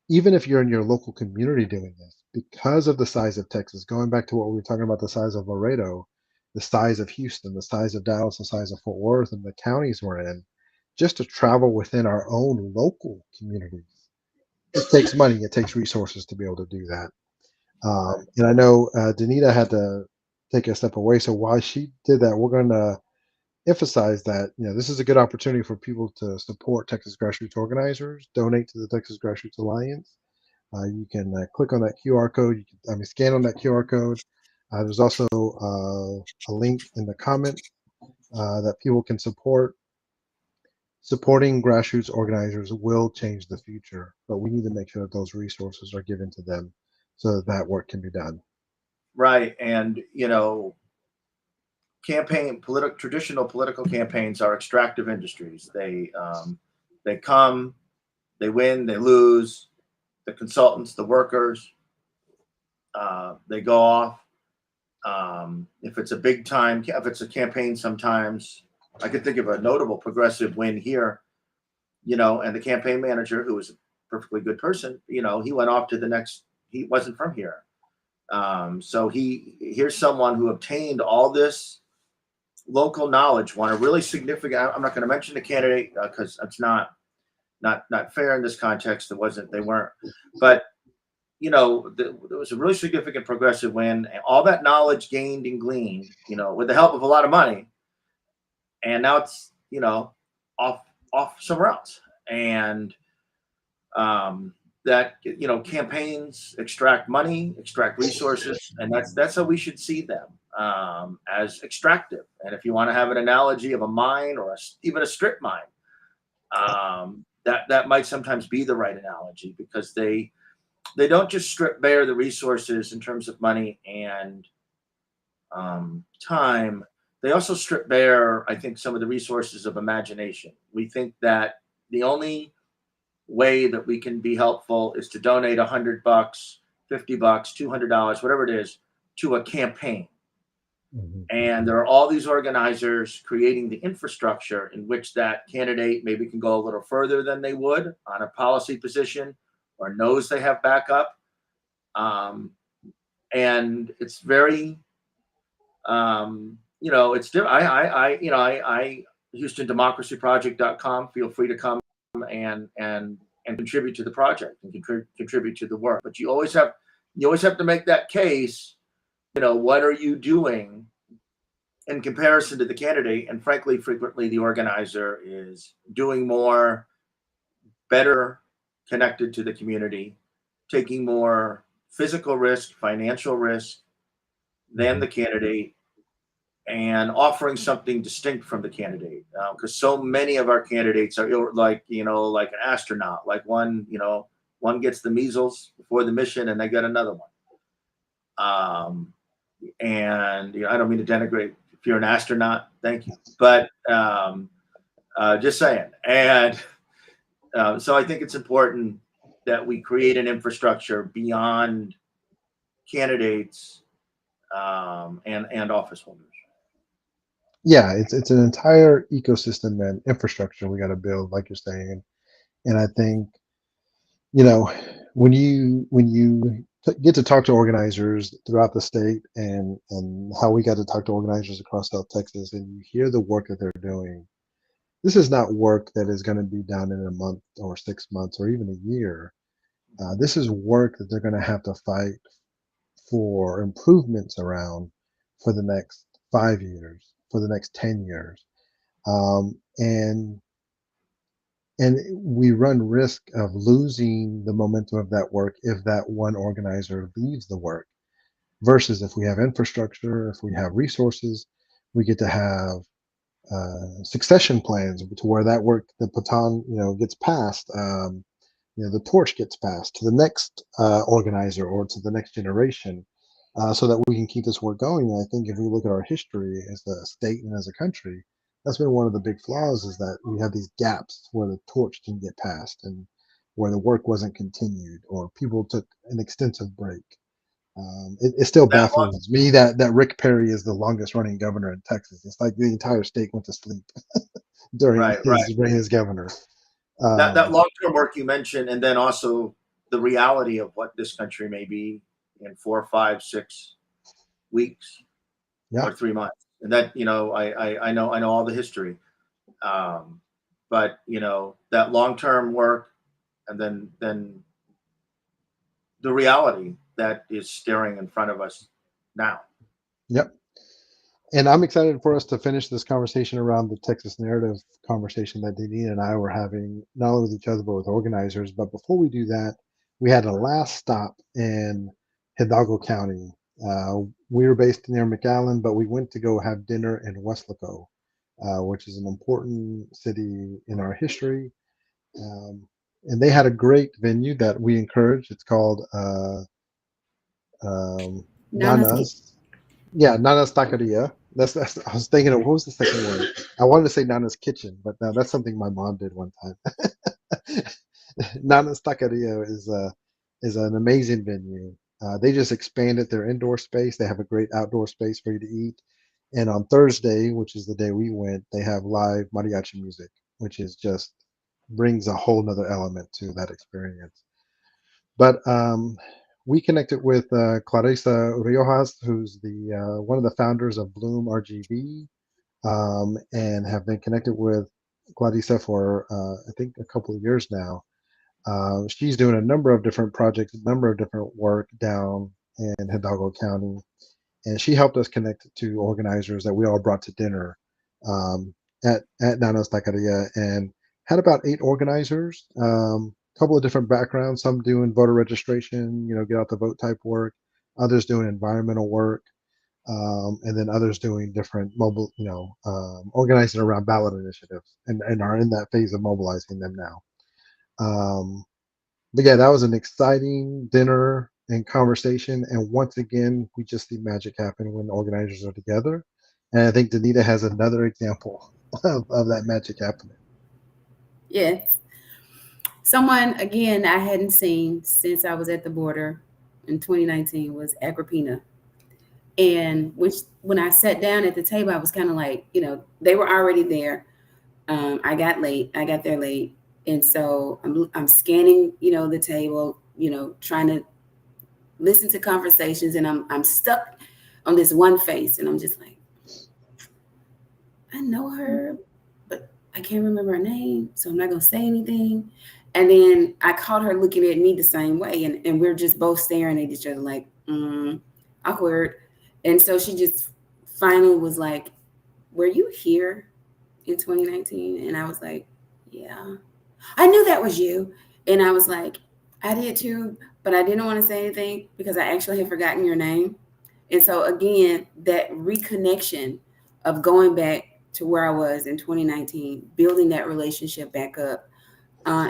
Even if you're in your local community doing this, because of the size of Texas, going back to what we were talking about, the size of Laredo, the size of Houston, the size of Dallas, the size of Fort Worth, and the counties we're in, just to travel within our own local communities, it takes money, it takes resources to be able to do that. And I know Denita had to take a step away. So while she did that, we're going to emphasize that this is a good opportunity for people to support Texas grassroots organizers, donate to the Texas Grassroots Alliance. You can click on that QR code. You can scan on that QR code. There's also a link in the comment that people can support. Supporting grassroots organizers will change the future, but we need to make sure that those resources are given to them so that work can be done. Right. And, traditional political campaigns are extractive industries. They come, they win, they lose. The consultants, the workers, they go off. If it's a if it's a campaign, sometimes I could think of a notable progressive win here and the campaign manager, who was a perfectly good person, he went off to the next. He wasn't from here, so here's someone who obtained all this local knowledge, won a really significant. I'm not going to mention the candidate because it's not fair in this context. They weren't, but there was a really significant progressive win, and all that knowledge gained and gleaned, with the help of a lot of money, and now it's off somewhere else, and that campaigns extract money, extract resources, and that's how we should see them, as extractive. And if you want to have an analogy of a mine or even a strip mine, that might sometimes be the right analogy, because they don't just strip bare the resources in terms of money and time. They also strip bare, I think, some of the resources of imagination. We think that the only way that we can be helpful is to donate $100, $50, $200, whatever it is, to a campaign. Mm-hmm. And there are all these organizers creating the infrastructure in which that candidate maybe can go a little further than they would on a policy position, or knows they have backup. And it's very, it's different. I HoustonDemocracyProject.com. Feel free to come and contribute to the project and contribute to the work. But you always have to make that case. What are you doing in comparison to the candidate? And frankly, frequently the organizer is doing more, better connected to the community, taking more physical risk, financial risk than the candidate, and offering something distinct from the candidate. Because so many of our candidates are like an astronaut. Like one gets the measles before the mission, and they get another one. And I don't mean to denigrate if you're an astronaut. Thank you, but just saying. And so I think it's important that we create an infrastructure beyond candidates and office holders. Yeah, it's an entire ecosystem and infrastructure we got to build, like you're saying. And I think, when you get to talk to organizers throughout the state, and how we got to talk to organizers across South Texas, and you hear the work that they're doing, this is not work that is going to be done in a month or 6 months or even a year. This is work that they're going to have to fight for improvements around for the next 5 years, for the next 10 years. And we run risk of losing the momentum of that work if that one organizer leaves the work, versus if we have infrastructure, if we have resources, we get to have succession plans to where that work, the baton, gets passed. The torch gets passed to the next organizer or to the next generation, so that we can keep this work going. And I think if we look at our history as a state and as a country, that's been one of the big flaws, is that we have these gaps where the torch can get passed and where the work wasn't continued, or people took an extensive break. It still baffles me that Rick Perry is the longest running governor in Texas. It's like the entire state went to sleep during his reign as governor. That long-term work you mentioned, and then also the reality of what this country may be in 4, 5, 6 weeks, or 3 months, and that I know all the history, but that long-term work, and then the reality that is staring in front of us now. Yep. And I'm excited for us to finish this conversation around the Texas narrative conversation that Denita and I were having, not only with each other, but with organizers. But before we do that, we had a last stop in Hidalgo County. We were based near McAllen, but we went to go have dinner in Weslaco, which is an important city in our history. And they had a great venue that we encouraged. It's called Nana's. Yeah, Nana's Taqueria. That's I was thinking of, what was the second word? I wanted to say Nana's Kitchen, but no, that's something my mom did one time. Nana's Taqueria is an amazing venue. They just expanded their indoor space. They have a great outdoor space for you to eat. And on Thursday, which is the day we went, they have live mariachi music, which is just brings a whole nother element to that experience. But we connected with Clarissa Riojas, who's the one of the founders of Bloom RGB, and have been connected with Clarissa for I think a couple of years now. She's doing a number of different projects, a number of different work down in Hidalgo County, and she helped us connect to organizers that we all brought to dinner um, at Nana's Taqueria, and had about 8 organizers, a couple of different backgrounds, some doing voter registration, get out the vote type work, others doing environmental work, and then others doing different mobile, organizing around ballot initiatives, and are in that phase of mobilizing them now. Um, but yeah, that was an exciting dinner and conversation. And once again, we just see magic happen when organizers are together. And I think Denita has another example of that magic happening. Yes. Someone, again, I hadn't seen since I was at the border in 2019 was Agrippina. And when I sat down at the table, I was kind of like, they were already there. I got late. I got there late. And so I'm scanning, the table, trying to listen to conversations, and I'm stuck on this one face, and I'm just like, I know her, but I can't remember her name, so I'm not gonna say anything. And then I caught her looking at me the same way, and we're just both staring at each other like, awkward. And so she just finally was like, "Were you here in 2019?" And I was like, "Yeah." I knew that was you. And I was like, I did too, but I didn't want to say anything because I actually had forgotten your name. And so again, that reconnection of going back to where I was in 2019, building that relationship back up,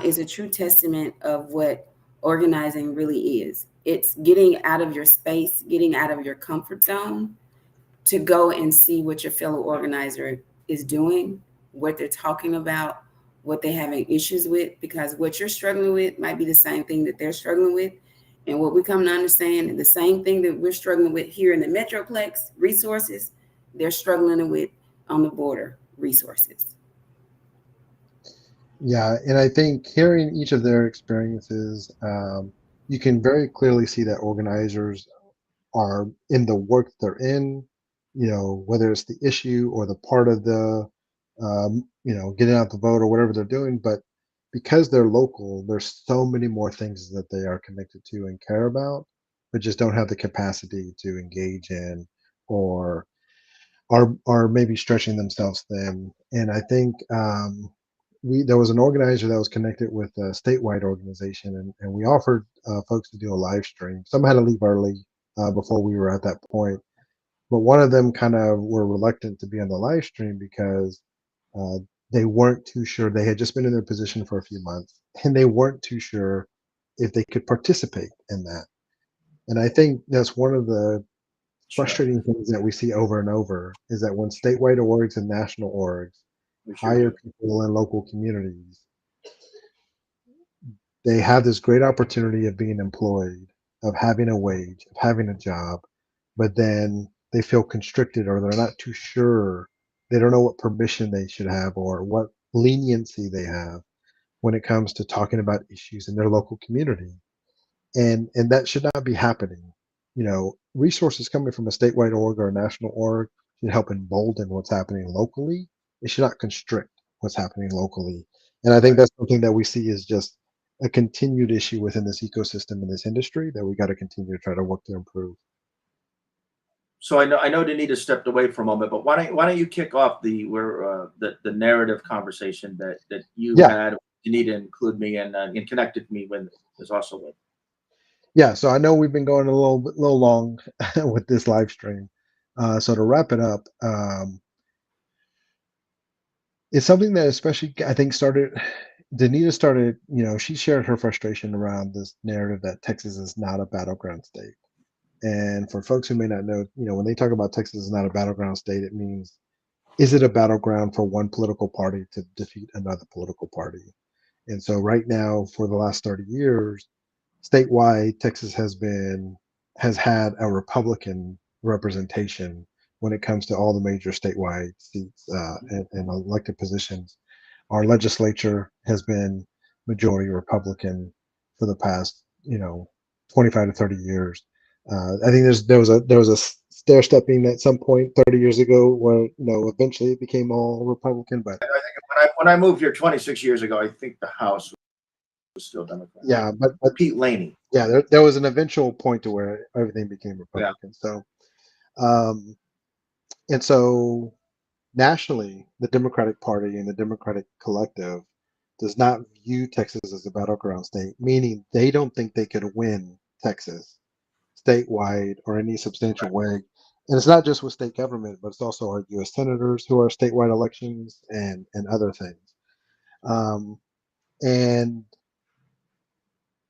is a true testament of what organizing really is. It's getting out of your space, getting out of your comfort zone to go and see what your fellow organizer is doing, what they're talking about, what they're having issues with, because what you're struggling with might be the same thing that they're struggling with. And what we come to understand, the same thing that we're struggling with here in the Metroplex, resources, they're struggling with on the border, resources. Yeah, and I think hearing each of their experiences, you can very clearly see that organizers are in the work they're in, whether it's the issue or the part of the, getting out the vote or whatever they're doing. But because they're local, there's so many more things that they are connected to and care about, but just don't have the capacity to engage in, or are maybe stretching themselves thin. And I think there was an organizer that was connected with a statewide organization, and we offered folks to do a live stream. Some had to leave early before we were at that point, but one of them kind of were reluctant to be on the live stream because uh, they weren't too sure. They had just been in their position for a few months, and they weren't too sure if they could participate in that. And I think that's one of the Sure. frustrating things that we see over and over, is that when statewide orgs and national orgs We sure hire do. people in local communities, they have this great opportunity of being employed, of having a wage, of having a job, but then they feel constricted, or they're not too sure. They don't know what permission they should have or what leniency they have when it comes to talking about issues in their local community. And that should not be happening. Resources coming from a statewide org or a national org should help embolden what's happening locally. It should not constrict what's happening locally. And I think Right. that's something that we see is just a continued issue within this ecosystem in this industry that we got to continue to try to work to improve. So I know Denita stepped away for a moment, but why don't you kick off the narrative conversation that you Yeah, had? Denita include me and connected me with is also with. yeah. So I know we've been going a little long with this live stream. So to wrap it up, it's something that especially I think started. Danita started, she shared her frustration around this narrative that Texas is not a battleground state. And for folks who may not know, when they talk about Texas is not a battleground state, it means, is it a battleground for one political party to defeat another political party? And so right now, for the last 30 years, statewide, Texas has had a Republican representation when it comes to all the major statewide seats and elected positions. our legislature has been majority Republican for the past, 25 to 30 years. I think there was a stair stepping at some point 30 years ago where eventually it became all Republican, but I think when I moved here 26 years ago, I think the House was still Democrat. yeah, but Pete Laney. yeah, there was an eventual point to where everything became Yeah. Republican. So, and so nationally, the Democratic Party and the Democratic Collective does not view Texas as a battleground state, meaning they don't think they could win Texas statewide or any substantial way. And it's not just with state government, but it's also our U.S. senators who are statewide elections and other things. Um, and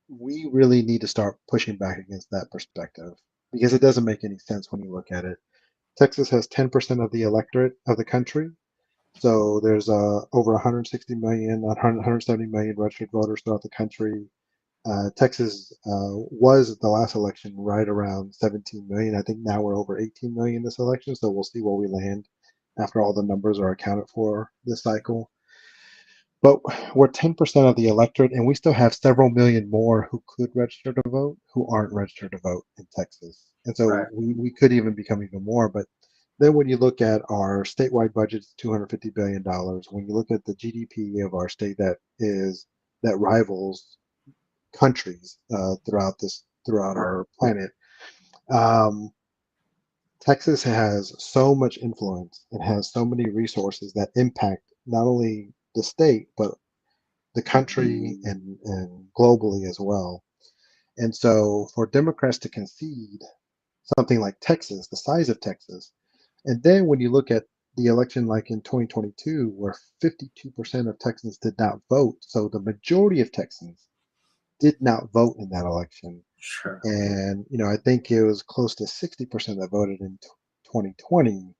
we really need to start pushing back against that perspective because it doesn't make any sense when you look at it. Texas has 10% of the electorate of the country. So there's over 160 million, 170 million registered voters throughout the country. Texas was the last election right around 17 million. I think now we're over 18 million this election. So we'll see where we land after all the numbers are accounted for this cycle. But we're 10% of the electorate, and we still have several million more who could register to vote who aren't registered to vote in Texas. And so Right. we could even become even more. But then when you look at our statewide budget, it's $250 billion. When you look at the GDP of our state that rivals countries throughout our planet, um, Texas has so much influence and has so many resources that impact not only the state, but the country and globally as well. And so for Democrats to concede something like Texas, the size of Texas, and then when you look at the election like in 2022, where 52% of Texans did not vote, so the majority of Texans did not vote in that election. Sure. And, I think it was close to 60% that voted in 2020,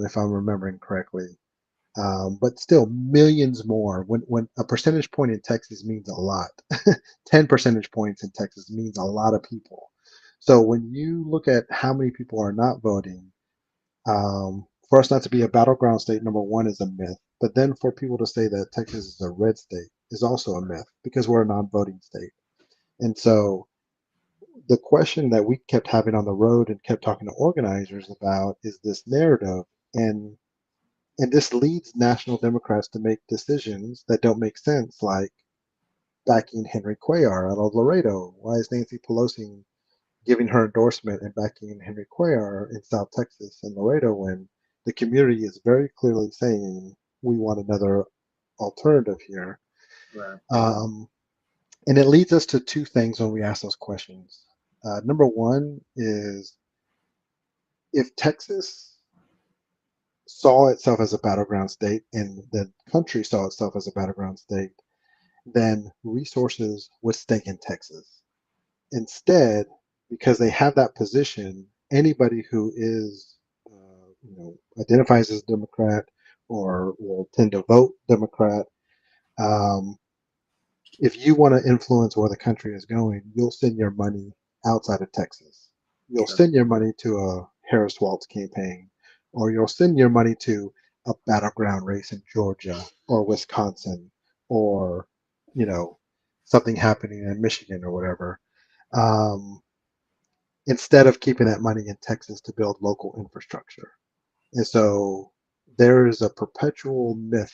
if I'm remembering correctly. But still millions more when a percentage point in Texas means a lot. 10 percentage points in Texas means a lot of people. So when you look at how many people are not voting, for us not to be a battleground state, number one, is a myth. But then for people to say that Texas is a red state is also a myth because we're a non-voting state. And so the question that we kept having on the road and kept talking to organizers about is this narrative. And this leads national Democrats to make decisions that don't make sense, like backing Henry Cuellar out of Laredo. Why is Nancy Pelosi giving her endorsement and backing Henry Cuellar in South Texas and Laredo when the community is very clearly saying we want another alternative here? Right. And it leads us to two things when we ask those questions. Number one is if Texas saw itself as a battleground state and the country saw itself as a battleground state, then resources would stay in Texas. Instead, because they have that position, anybody who is, identifies as a Democrat or will tend to vote Democrat, um, if you want to influence where the country is going, you'll send your money outside of Texas. You'll Sure. send your money to a Harris Waltz campaign, or you'll send your money to a battleground race in Georgia or Wisconsin, or something happening in Michigan or whatever. Um, Instead of keeping that money in Texas to build local infrastructure. And so there is a perpetual myth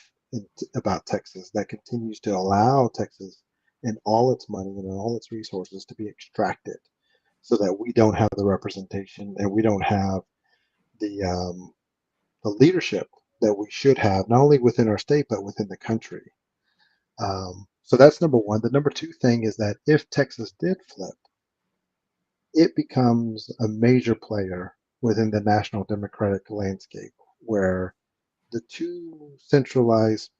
about Texas that continues to allow Texas and all its money and all its resources to be extracted so that we don't have the representation and we don't have the leadership that we should have, not only within our state, but within the country. So that's number one. The number two thing is that if Texas did flip, it becomes a major player within the national democratic landscape where the two centralized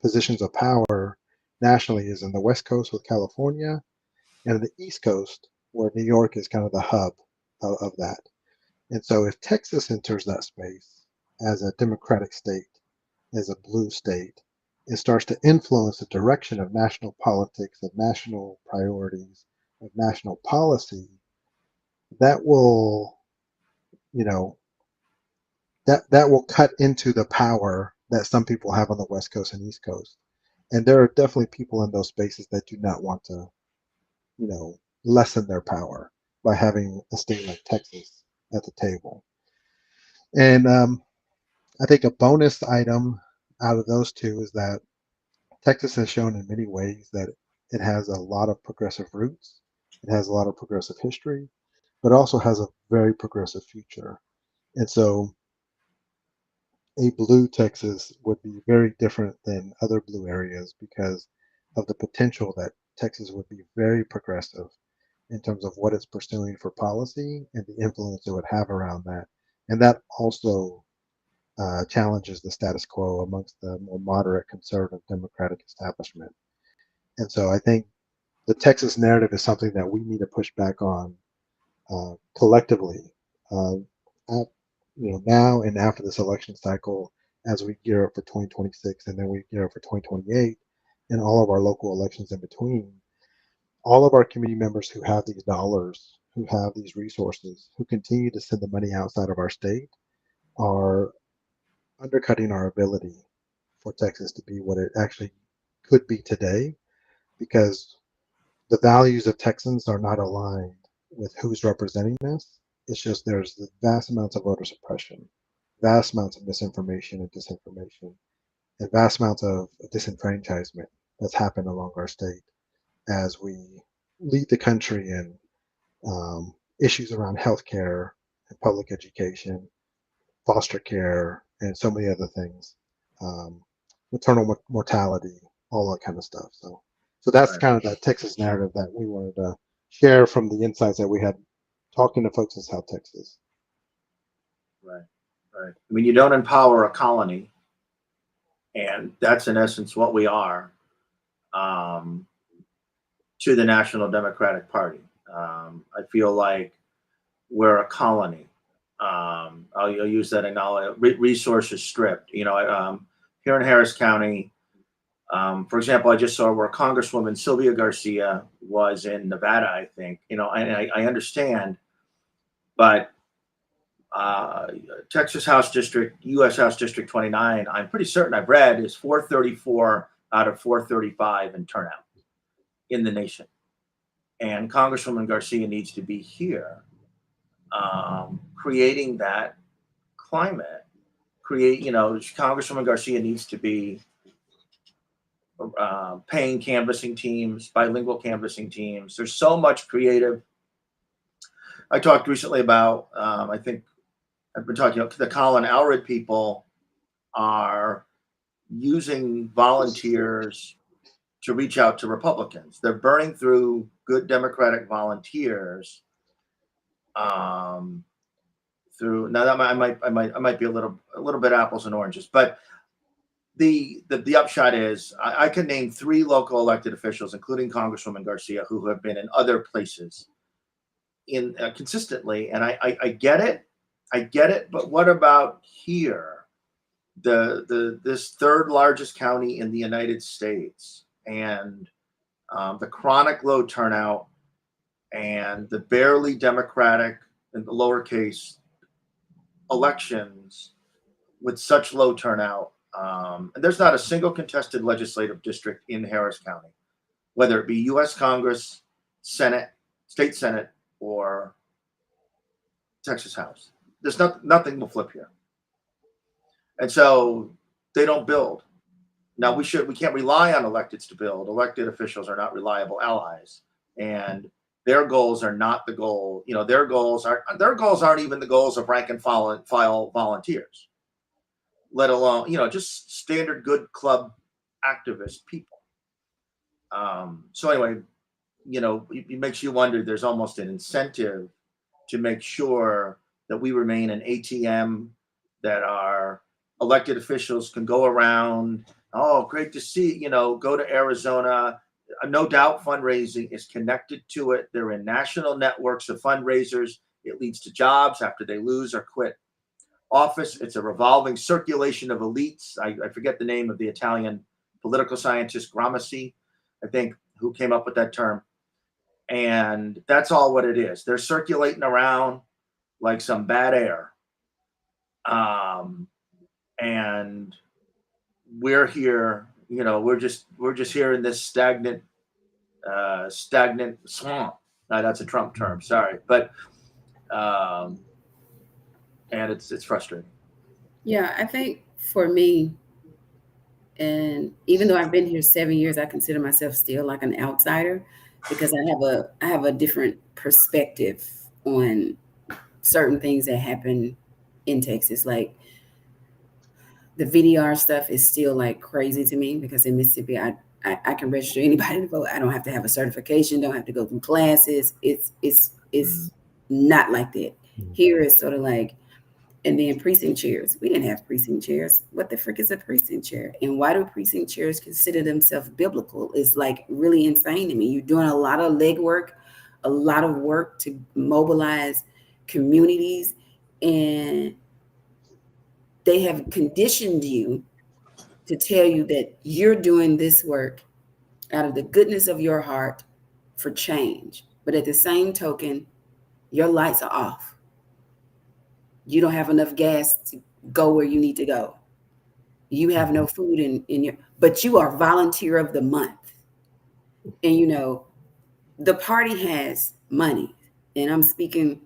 positions of power nationally is in the West Coast with California and the East Coast where New York is kind of the hub of that. And so if Texas enters that space as a democratic state, as a blue state, it starts to influence the direction of national politics, of national priorities, of national policy, that will, you know, that will cut into the power that some people have on the West Coast and East Coast. And there are definitely people in those spaces that do not want to, lessen their power by having a state like Texas at the table. And I think a bonus item out of those two is that Texas has shown in many ways that it has a lot of progressive roots. It has a lot of progressive history, but also has a very progressive future. And so a blue Texas would be very different than other blue areas because of the potential that Texas would be very progressive in terms of what it's pursuing for policy and the influence it would have around that. And that also challenges the status quo amongst the more moderate conservative Democratic establishment. And so I think the Texas narrative is something that we need to push back on collectively, uh, at, now and after this election cycle, as we gear up for 2026, and then we gear up for 2028, and all of our local elections in between. All of our community members who have these dollars, who have these resources, who continue to send the money outside of our state, are undercutting our ability for Texas to be what it actually could be today, because the values of Texans are not aligned with who's representing us. It's just there's the vast amounts of voter suppression, vast amounts of misinformation and disinformation, and vast amounts of disenfranchisement that's happened along our state as we lead the country in issues around healthcare and public education, foster care, and so many other things, um, maternal mortality, all that kind of stuff. So that's Right. kind of that Texas narrative that we wanted to share from the insights that we had talking to folks in South Texas. Right. Right. I mean, you don't empower a colony, and that's in essence what we are, um, to the National Democratic Party. I feel like we're a colony. I'll use that analogy. Resources stripped. Here in Harris County, for example, I just saw where Congresswoman Sylvia Garcia was in Nevada. I think I understand, but Texas House District, U.S. House District 29, I'm pretty certain I've read is 434 out of 435 in turnout in the nation. And Congresswoman Garcia needs to be here, creating that climate. Congresswoman Garcia needs to be paying canvassing teams, bilingual canvassing teams. There's so much creative. I talked recently about, I think I've been talking about the Colin Alred people are using volunteers to reach out to Republicans. They're burning through good Democratic volunteers. Through now that I might be a little bit apples and oranges, but the upshot is I can name 3 local elected officials, including Congresswoman Garcia, who have been in other places in consistently, and I get it, but what about here? This third largest county in the United States, and the chronic low turnout, and the barely Democratic in the lowercase elections with such low turnout. And there's not a single contested legislative district in Harris County, whether it be U.S. Congress, Senate, state Senate, or Texas House. There's nothing will flip here. And so they don't build. Now we can't rely on electeds to build. Elected officials are not reliable allies, and their goals are not the goal. Their goals aren't even the goals of rank and file volunteers, let alone just standard good club activist people. So anyway, it makes you wonder. There's almost an incentive to make sure that we remain an ATM, that our elected officials can go around. Oh, great to see, go to Arizona. No doubt fundraising is connected to it. They're in national networks of fundraisers. It leads to jobs after they lose or quit office. It's a revolving circulation of elites. I forget the name of the Italian political scientist, Gramsci, I think, who came up with that term. And that's all what it is. They're circulating around like some bad air. And we're here, we're just here in this stagnant swamp. That's a Trump term, sorry, but and it's frustrating. Yeah, I think for me, and even though I've been here 7 years, I consider myself still like an outsider because I have a different perspective on certain things that happen in Texas. Like the VDR stuff is still like crazy to me because in Mississippi, I can register anybody to vote. I don't have to have a certification, don't have to go through classes. It's not like that. Here it's sort of like, and then precinct chairs. We didn't have precinct chairs. What the frick is a precinct chair? And why do precinct chairs consider themselves biblical? It's like really insane to me. You're doing a lot of legwork, a lot of work to mobilize communities, and they have conditioned you to tell you that you're doing this work out of the goodness of your heart for change. But at the same token, your lights are off. You don't have enough gas to go where you need to go. You have no food in your, but you are volunteer of the month. And the party has money. And I'm speaking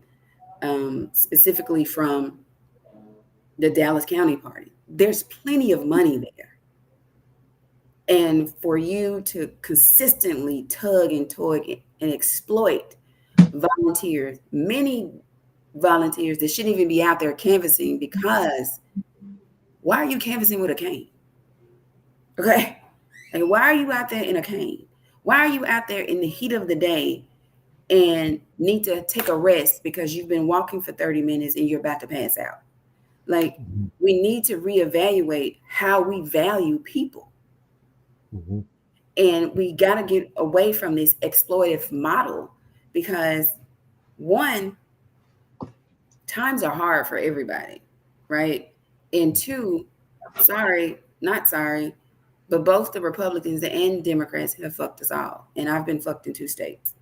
specifically from the Dallas County party. There's plenty of money there. And for you to consistently tug and tug and exploit volunteers, many volunteers that shouldn't even be out there canvassing, because why are you canvassing with a cane? Okay. And why are you out there in a cane? Why are you out there in the heat of the day and need to take a rest because you've been walking for 30 minutes and you're about to pass out? Like, we need to reevaluate how we value people. Mm-hmm. And we got to get away from this exploitative model because, one, times are hard for everybody, right? And two, not sorry, but both the Republicans and Democrats have fucked us all. And I've been fucked in 2 states.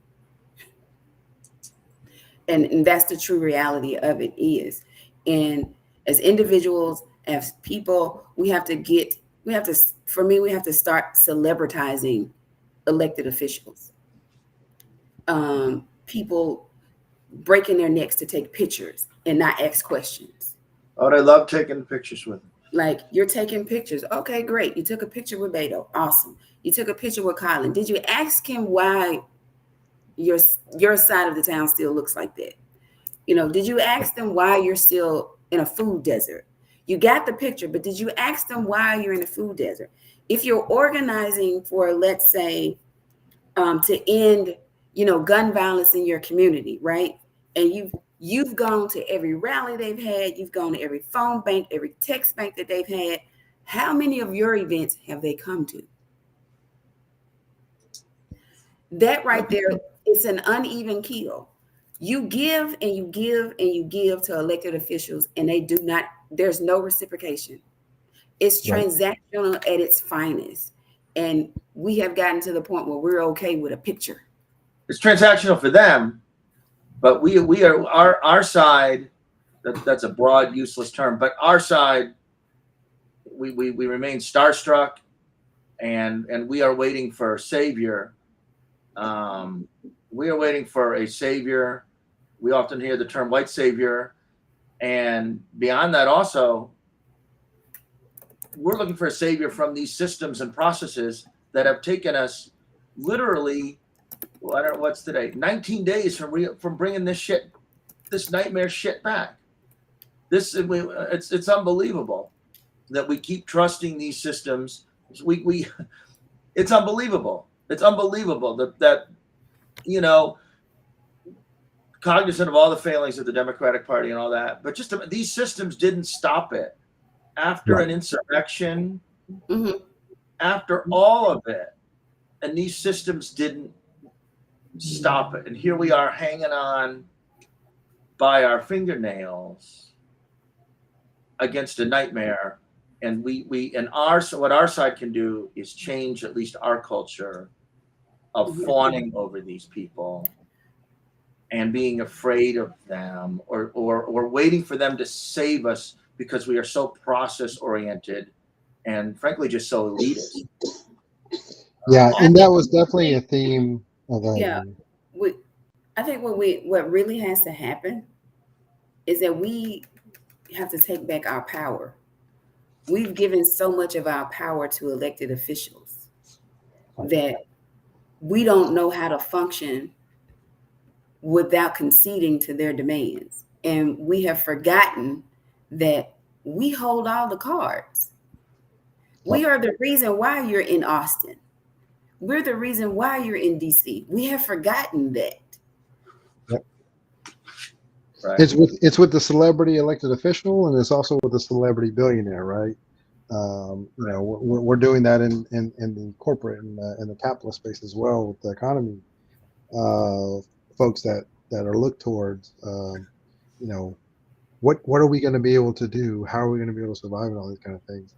And that's the true reality of it is. And as individuals, as people, we have to start celebritizing elected officials. People breaking their necks to take pictures and not ask questions. Oh, they love taking pictures with them. Like, you're taking pictures. Okay, great. You took a picture with Beto. Awesome. You took a picture with Colin. Did you ask him why your side of the town still looks like that? Did you ask them why you're still in a food desert? You got the picture, but did you ask them why you're in a food desert? If you're organizing for, let's say, to end, gun violence in your community, right? And you've gone to every rally they've had, you've gone to every phone bank, every text bank that they've had. How many of your events have they come to? That right there, it's an uneven keel. You give and you give and you give to elected officials, and there's no reciprocation. It's transactional at its finest. And we have gotten to the point where we're okay with a picture. It's transactional for them, but we are our side. That's a broad, useless term, but our side, we remain starstruck, and we are waiting for a savior. We are waiting for a savior. We often hear the term white savior, and beyond that, also, we're looking for a savior from these systems and processes that have taken us literally, I don't know what's today, 19 days from bringing this nightmare shit back. It's unbelievable that we keep trusting these systems. It's unbelievable. It's unbelievable that cognizant of all the failings of the Democratic Party and all that, but just these systems didn't stop it. After an insurrection, after all of it, and these systems didn't stop it. And here we are hanging on by our fingernails against a nightmare. And what our side can do is change at least our culture of fawning over these people and being afraid of them or waiting for them to save us because we are so process oriented and frankly just so elitist. Yeah, I and that think, was definitely a theme. Oh, go ahead, yeah, Amy. I think what really has to happen is that we have to take back our power. We've given so much of our power to elected officials that we don't know how to function without conceding to their demands. And we have forgotten that we hold all the cards. We are the reason why you're in Austin. We're the reason why you're in DC. We have forgotten that. Right. It's with the celebrity elected official, and it's also with the celebrity billionaire, right? We're doing that in the corporate and in the capitalist space as well with the economy. Folks that are looked towards, you know, what are we going to be able to do? How are we going to be able to survive and all these kind of things?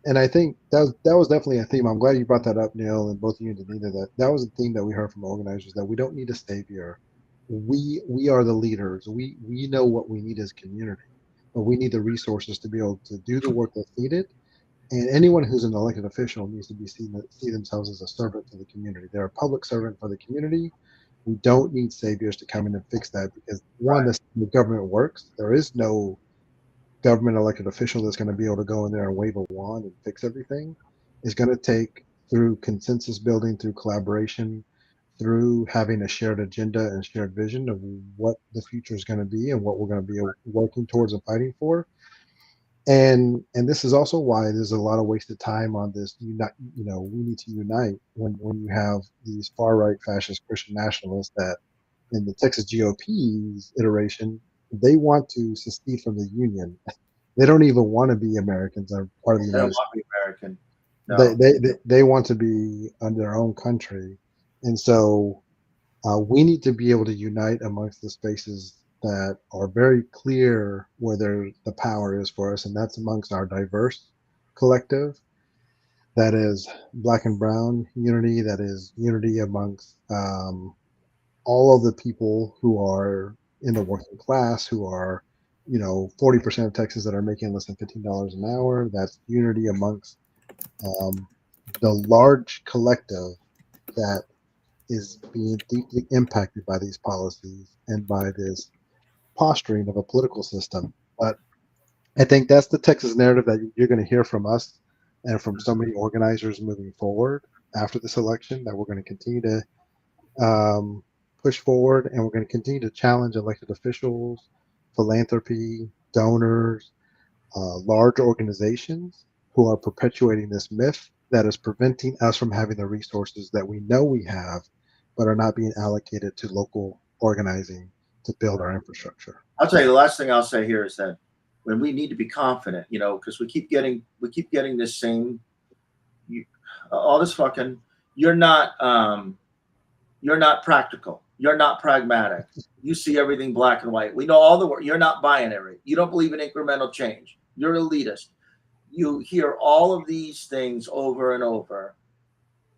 And I think that was definitely a theme. I'm glad you brought that up, Neil, and both you and Denita. That was a theme that we heard from organizers, that we don't need a savior. We are the leaders. We know what we need as community, but we need the resources to be able to do the work that's needed. And anyone who's an elected official needs to see themselves as a servant to the community. They're a public servant for the community. We don't need saviors to come in and fix that, because one, that's the government works. There is no government elected official that's going to be able to go in there and wave a wand and fix everything. Is going to take, through consensus building, through collaboration, through having a shared agenda and shared vision of what the future is going to be and what we're going to be working towards and fighting for. And this is also why there's a lot of wasted time on this. We need to unite when you have these far right fascist Christian nationalists that in the Texas GOP's iteration, they want to secede from the union. They don't even want to be Americans or part of the They don't United want to be American. States. No. They want to be under their own country, and so we need to be able to unite amongst the spaces that are very clear where the power is for us, and that's amongst our diverse collective. That is Black and Brown unity. That is unity amongst all of the people who are in the working class, who are 40% of Texans that are making less than $15 an hour. That's unity amongst um, the large collective that is being deeply impacted by these policies and by this posturing of a political system. But I think that's the Texas narrative that you're going to hear from us and from so many organizers moving forward after this election, that we're going to continue to push forward, and we're going to continue to challenge elected officials, philanthropy, donors, large organizations who are perpetuating this myth that is preventing us from having the resources that we know we have, but are not being allocated to local organizing to build our infrastructure. I'll tell you, the last thing I'll say here is that when we need to be confident, because we keep getting this same, all this fucking, you're not practical, you're not pragmatic, you see everything black and white. We know all the work. You're not binary. You don't believe in incremental change. You're elitist. You hear all of these things over and over,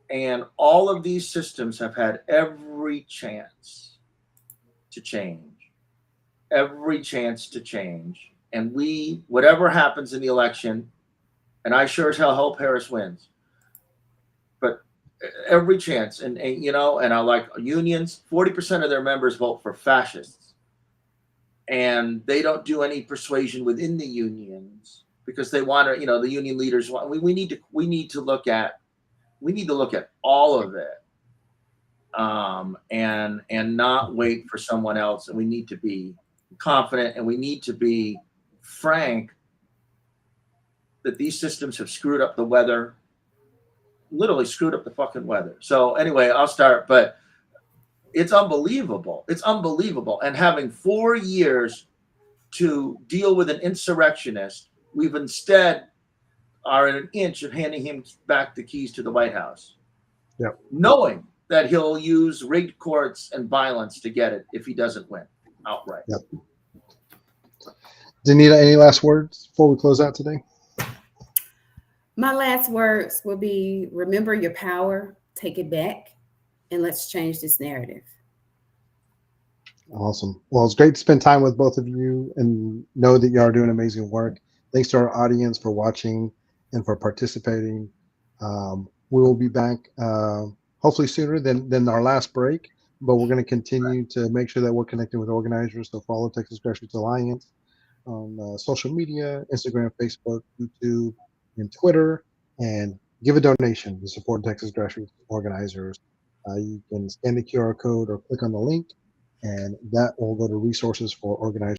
and all of these systems have had every chance to change. Every chance to change. And whatever happens in the election, and I sure as hell hope Harris wins, but every chance. And I like unions, 40% of their members vote for fascists. And they don't do any persuasion within the unions because they want to, the union leaders want, we need to look at all of it. And not wait for someone else. And we need to be confident, and we need to be frank that these systems have screwed up the weather, literally screwed up the fucking weather. So anyway, I'll start, but it's unbelievable. It's unbelievable. And having 4 years to deal with an insurrectionist, we've instead are in an inch of handing him back the keys to the White House. Yep. Knowing that he'll use rigged courts and violence to get it if he doesn't win outright. Yep. Denita, any last words before we close out today? My last words will be: remember your power, take it back, and let's change this narrative. Awesome. Well, it's great to spend time with both of you and know that you are doing amazing work. Thanks to our audience for watching and for participating. We will be back hopefully sooner than our last break, but we're going to continue to make sure that we're connecting with organizers. So follow Texas Grassroots Alliance on social media, Instagram, Facebook, YouTube, and Twitter, and give a donation to support Texas Grassroots organizers. You can scan the QR code or click on the link, and that will go to resources for organizers